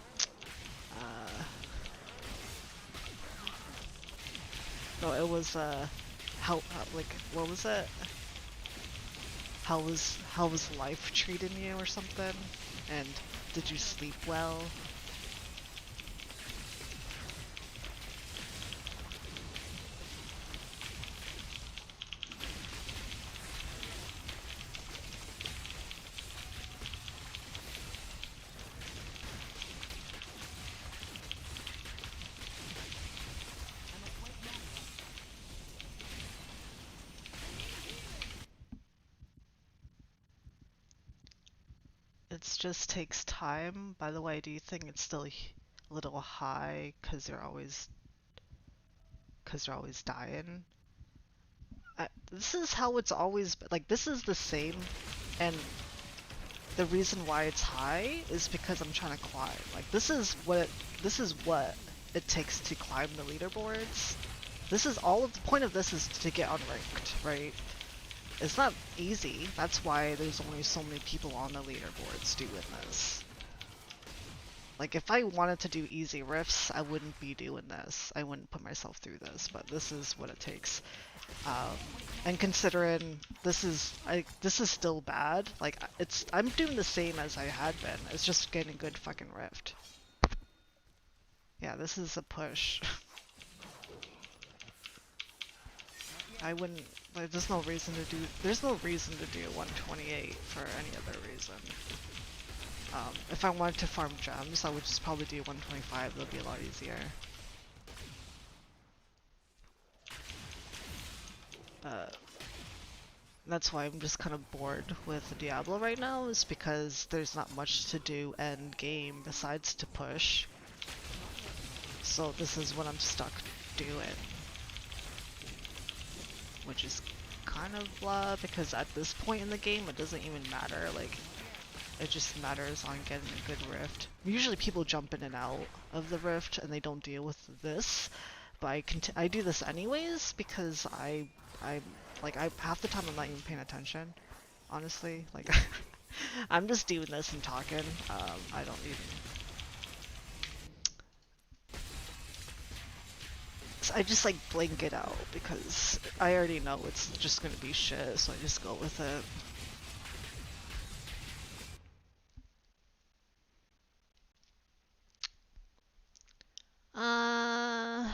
No, it was how like what was it? How was life treating you or something? And did you sleep well? It just takes time. By the way, do you think it's still a little high because you're always dying? This is how it's always been. Like, this is the same, and the reason why it's high is because I'm trying to climb. Like, this is what it takes to climb the leaderboards. This is all of the point of this is to get unranked, right? It's not easy. That's why there's only so many people on the leaderboards doing this. Like, if I wanted to do easy riffs, I wouldn't be doing this. I wouldn't put myself through this, but this is what it takes. And considering this is still bad, like, I'm doing the same as I had been. It's just getting a good fucking rift. Yeah, this is a push. I wouldn't, like, there's no reason to do 128 for any other reason. If I wanted to farm gems, I would just probably do 125, it'll be a lot easier. That's why I'm just kind of bored with Diablo right now, is because there's not much to do end game besides to push. So this is what I'm stuck doing. Which is kind of blah, because at this point in the game it doesn't even matter. Like, It just matters on getting a good rift. Usually people jump in and out of the rift and they don't deal with this, but I do this anyways because I half the time I'm not even paying attention. Honestly, like I'm just doing this and talking. I don't even. I just like blank it out because I already know it's just gonna be shit, so I just go with it. Uh,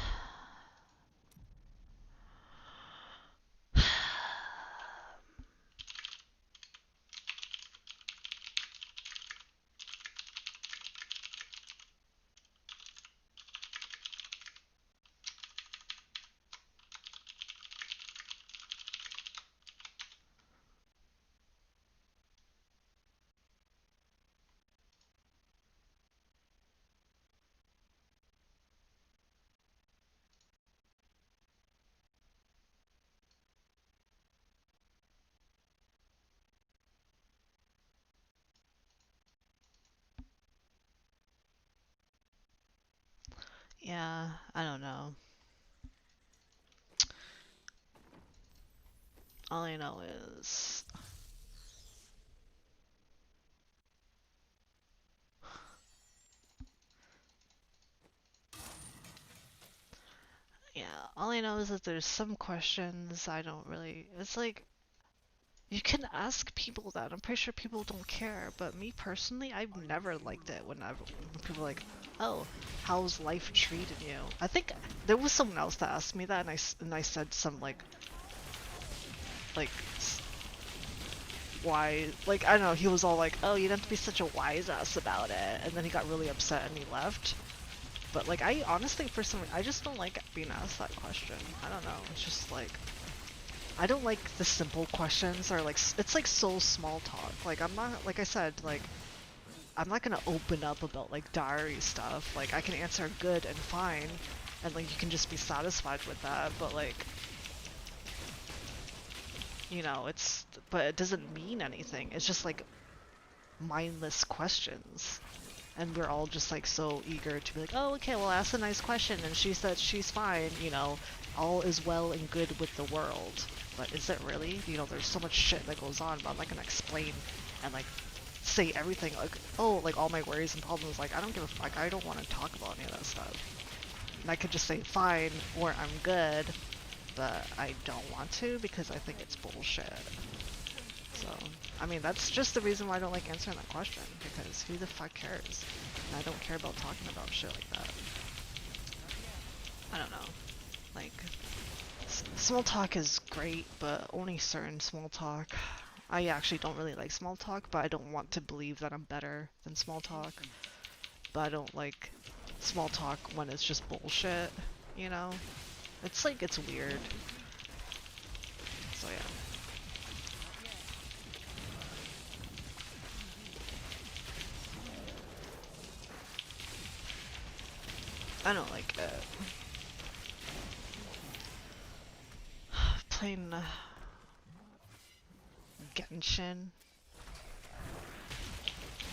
yeah, I don't know. All I know is yeah, all I know is that there's some questions I don't really. It's like you can ask people that. I'm pretty sure people don't care, but me personally, I've never liked it when people are like, "Oh, how's life treating you?" I think there was someone else that asked me that, and I said some like why, like, I don't know, he was all like, "Oh, you don't have to be such a wise ass about it," and then he got really upset and he left. But like, I honestly, for some reason, I just don't like being asked that question. I don't know. It's just like, I don't like the simple questions or like, it's like so small talk. Like, I'm not, like I said, like, I'm not gonna open up about like diary stuff. Like, I can answer good and fine, and like, you can just be satisfied with that. But like, you know, but it doesn't mean anything. It's just like mindless questions. And we're all just like so eager to be like, oh, okay, well, ask a nice question, and she said she's fine, you know, all is well and good with the world. But is it really? You know, there's so much shit that goes on, but I'm not gonna explain and like say everything like, oh, like all my worries and problems. Like, I don't give a fuck. I don't want to talk about any of that stuff. And I could just say fine or I'm good, but I don't want to because I think it's bullshit. So, I mean, that's just the reason why I don't like answering that question, because who the fuck cares? And I don't care about talking about shit like that. I don't know. Like, small talk is great, but only certain small talk. I actually don't really like small talk, but I don't want to believe that I'm better than small talk. But I don't like small talk when it's just bullshit, you know? It's like, it's weird. So yeah. I don't like it. Playing Genshin.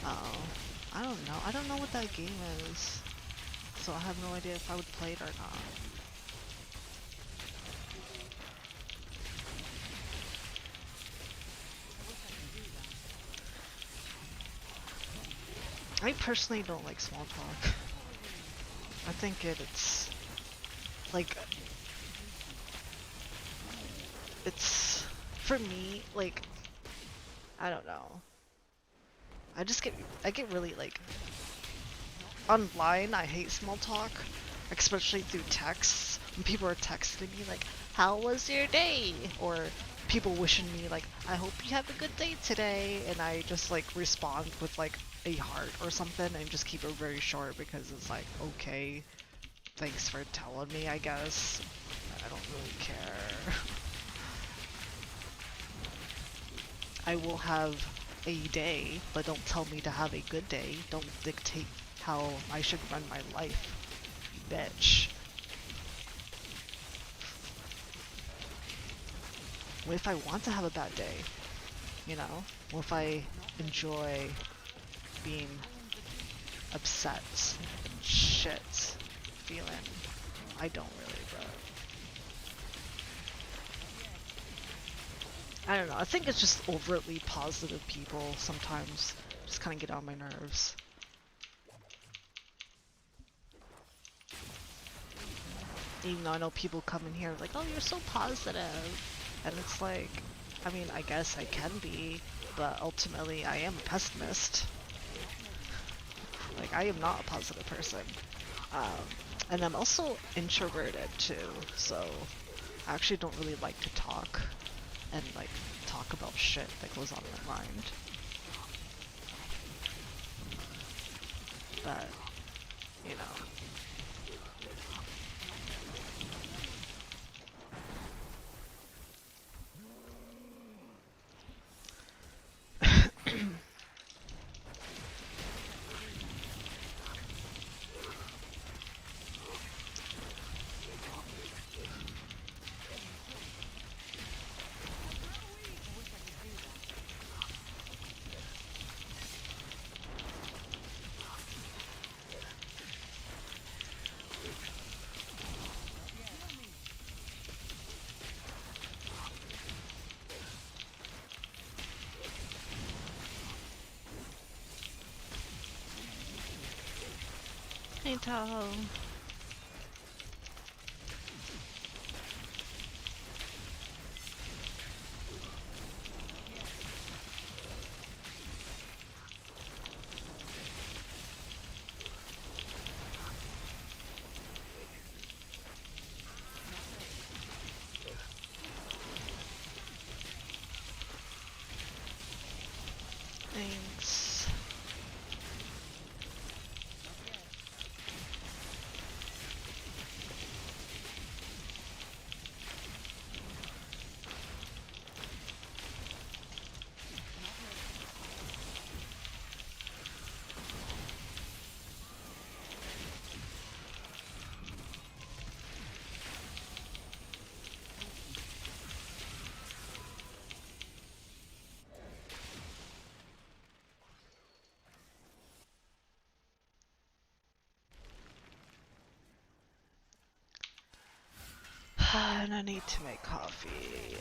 Oh, I don't know. I don't know what that game is, so I have no idea if I would play it or not. I personally don't like small talk. I think it's like, it's for me, like, I don't know. I get really like online. I hate small talk, especially through texts. When people are texting me like, "How was your day?" or people wishing me like, "I hope you have a good day today," and I just like respond with like a heart or something and just keep it very short because it's like, okay, thanks for telling me, I guess. I don't really care. I will have a day, but don't tell me to have a good day. Don't dictate how I should run my life, bitch. What if I want to have a bad day? You know? What if I enjoy being upset and shit feeling. I don't really, but I don't know. I think it's just overtly positive people sometimes just kind of get on my nerves. Even though I know people come in here like, oh, you're so positive. And it's like, I mean, I guess I can be, but ultimately I am a pessimist. Like, I am not a positive person. And I'm also introverted too, so I actually don't really like to talk and like talk about shit that goes on in my mind. But, you know. Hey Tahoe. Thanks. And I need to make coffee.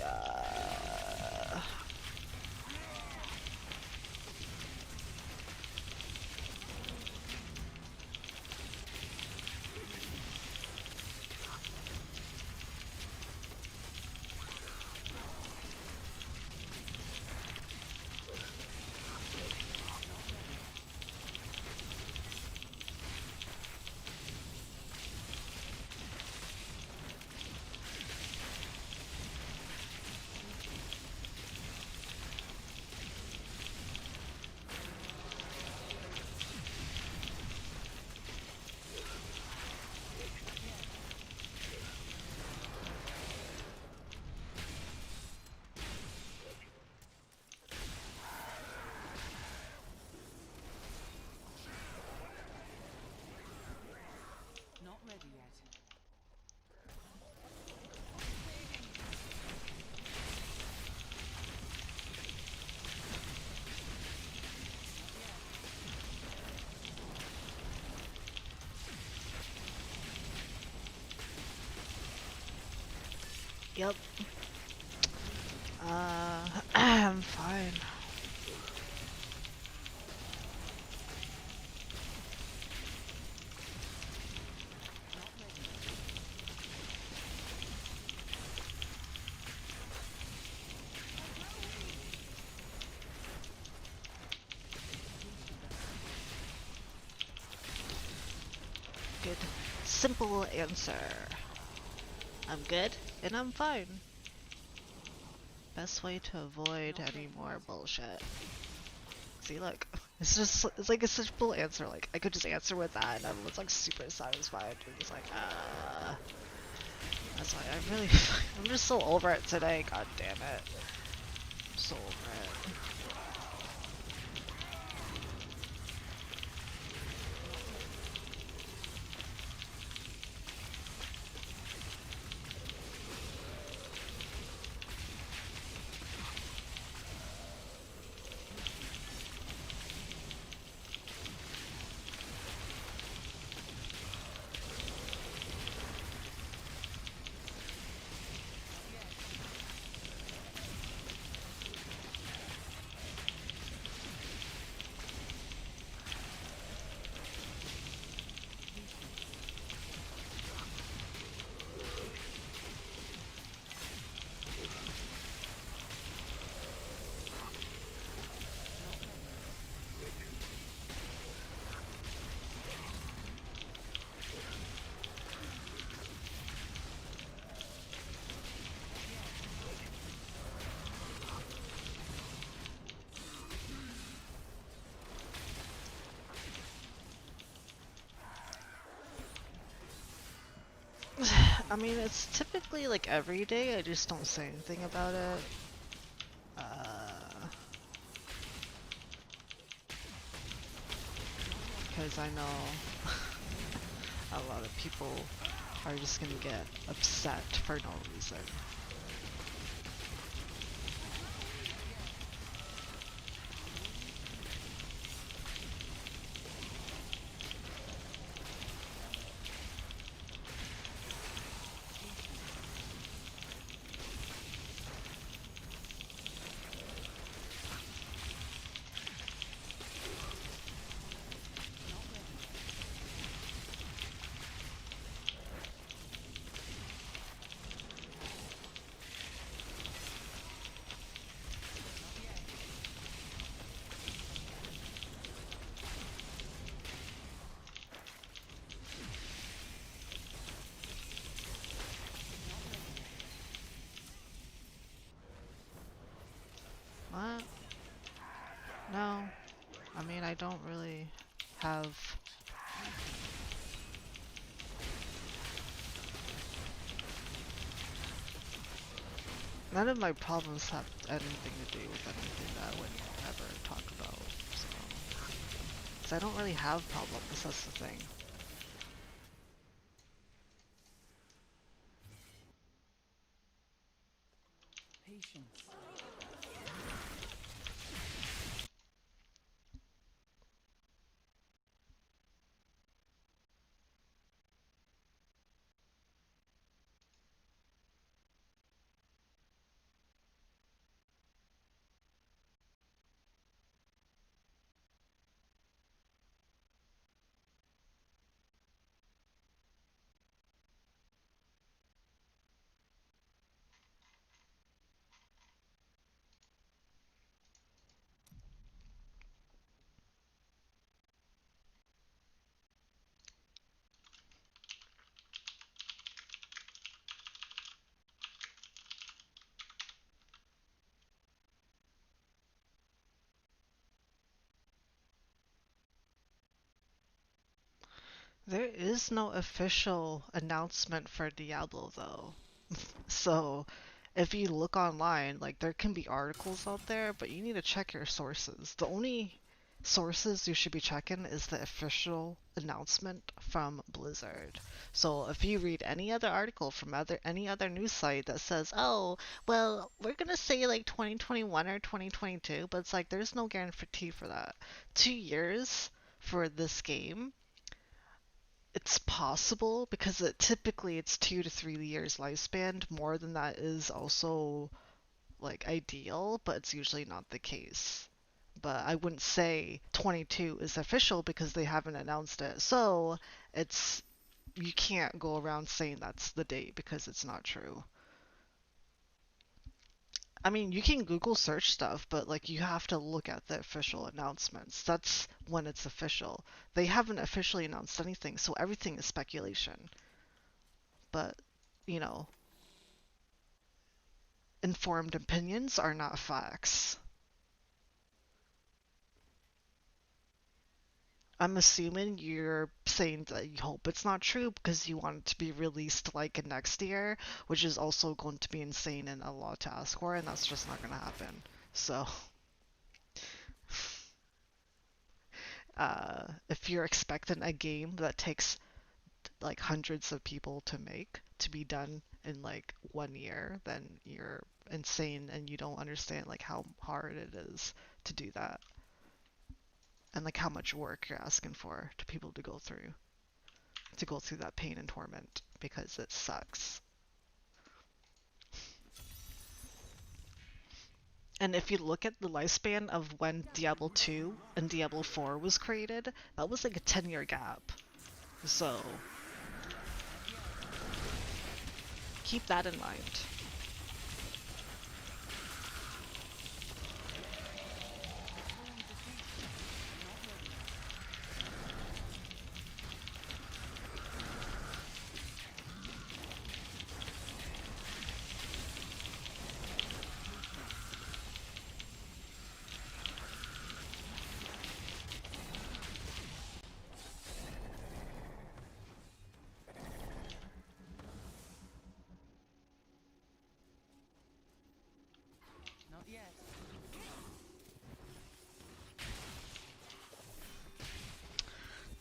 Not ready yet. Yep. I'm fine. Good. Simple answer. I'm good and I'm fine. Best way to avoid any more bullshit. See, look, it's like a simple answer. Like, I could just answer with that and everyone's like super satisfied. You're just like, That's why I'm just so over it today, god damn it. I'm so over it. I mean, it's typically like every day, I just don't say anything about it. Because I know a lot of people are just gonna get upset for no reason. What? No. I mean, I don't really have... None of my problems have anything to do with anything that I would ever talk about, so... 'Cause I don't really have problems, that's the thing. Patience. There is no official announcement for Diablo though. So if you look online, like there can be articles out there, but you need to check your sources. The only sources you should be checking is the official announcement from Blizzard. So if you read any other article from any other news site that says, "Oh, well, we're gonna say like 2021 or 2022," but it's like there's no guarantee for that. 2 years for this game, it's possible because typically it's 2 to 3 years lifespan. More than that is also like ideal, but it's usually not the case. But I wouldn't say 22 is official because they haven't announced it. So it's you can't go around saying that's the date because it's not true. I mean, you can Google search stuff, but like you have to look at the official announcements. That's when it's official. They haven't officially announced anything, so everything is speculation. But, you know, informed opinions are not facts. I'm assuming you're saying that you hope it's not true because you want it to be released like next year, which is also going to be insane and a lot to ask for, and that's just not going to happen. So, if you're expecting a game that takes like hundreds of people to make to be done in like 1 year, then you're insane and you don't understand like how hard it is to do that and like how much work you're asking for to people to go through that pain and torment because it sucks. And if you look at the lifespan of when Diablo 2 and Diablo 4 was created, that was like a 10-year gap. So keep that in mind.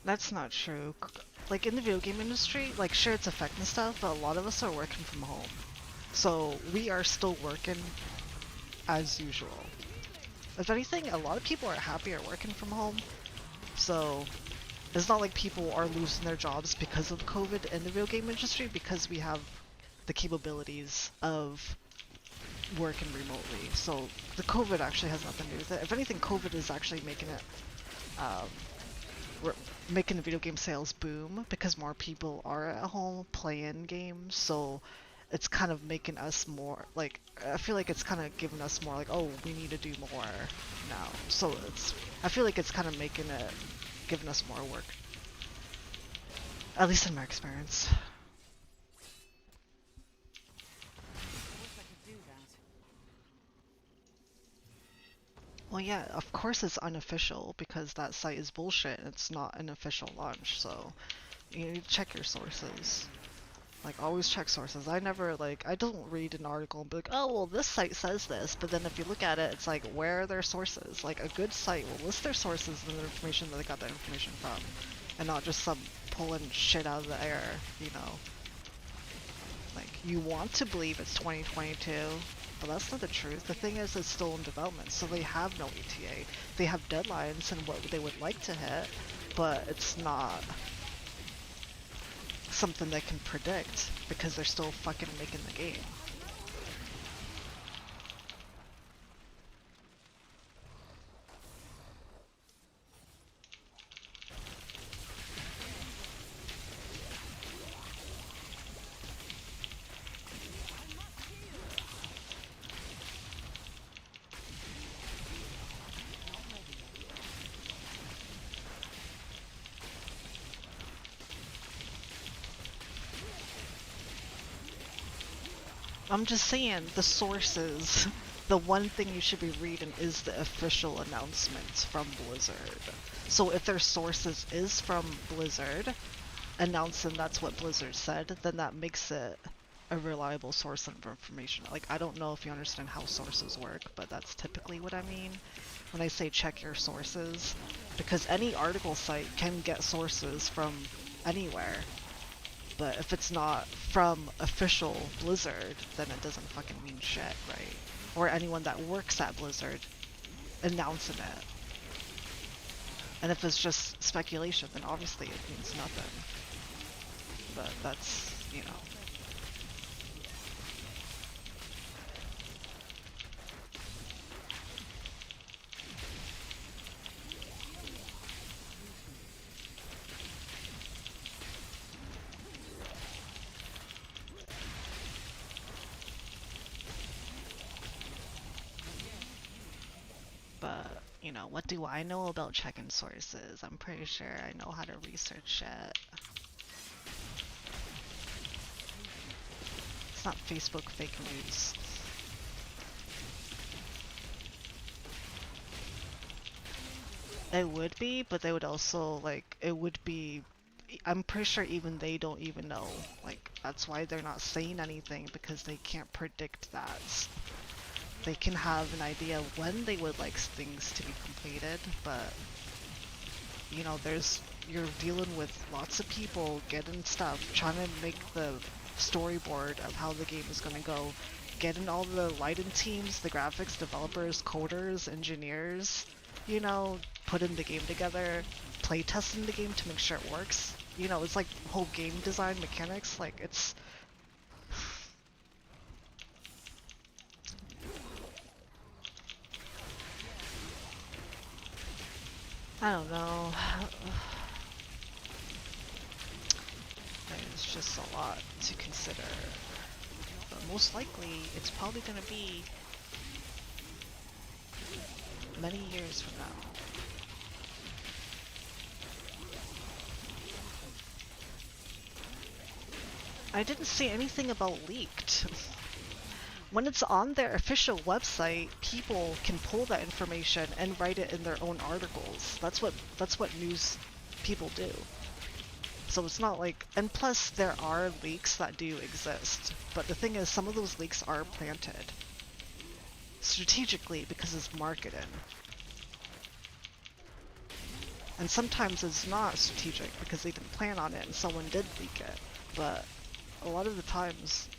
That's not true. Like in the video game industry, like sure it's affecting stuff, but a lot of us are working from home. So we are still working as usual. If anything, a lot of people are happier working from home. So it's not like people are losing their jobs because of COVID in the video game industry, because we have the capabilities of working remotely. So the COVID actually has nothing to do with it. If anything, COVID is actually making it making the video game sales boom because more people are at home playing games. So it's kind of making us more like, I feel like it's kind of giving us more like, oh, we need to do more now. So I feel like it's kind of making it, giving us more work, at least in my experience. Wish I could do that. Well, yeah, of course it's unofficial because that site is bullshit and it's not an official launch, so you need to check your sources. Like, always check sources. I never, like, I don't read an article and be like, oh, well, this site says this, but then if you look at it, it's like, where are their sources? Like, a good site will list their sources and the information that they got that information from, and not just some pulling shit out of the air, you know? Like, you want to believe it's 2022, but that's not the truth. The thing is, it's still in development, so they have no ETA. They have deadlines and what they would like to hit, but it's not something they can predict because they're still fucking making the game. I'm just saying, the sources, the one thing you should be reading is the official announcements from Blizzard. So if their sources is from Blizzard, announcing that's what Blizzard said, then that makes it a reliable source of information. Like, I don't know if you understand how sources work, but that's typically what I mean when I say check your sources, because any article site can get sources from anywhere. But if it's not from official Blizzard, then it doesn't fucking mean shit, right? Or anyone that works at Blizzard announcing it. And if it's just speculation, then obviously it means nothing. But that's, you know. But, you know, what do I know about checking sources? I'm pretty sure I know how to research it. It's not Facebook fake news. It would be, but they would also, like, it would be, I'm pretty sure even they don't even know. Like, that's why they're not saying anything, because they can't predict that. They can have an idea when they would like things to be completed, but you know, you're dealing with lots of people getting stuff, trying to make the storyboard of how the game is going to go, getting all the lighting teams, the graphics developers, coders, engineers, you know, putting the game together, play testing the game to make sure it works. You know, it's like whole game design mechanics, like it's I don't know. It's just a lot to consider. But most likely, it's probably going to be many years from now. I didn't see anything about leaked. When it's on their official website, people can pull that information and write it in their own articles. That's what news people do. So it's not like, and plus there are leaks that do exist, but the thing is, some of those leaks are planted strategically because it's marketing. And sometimes it's not strategic because they didn't plan on it and someone did leak it. But a lot of the times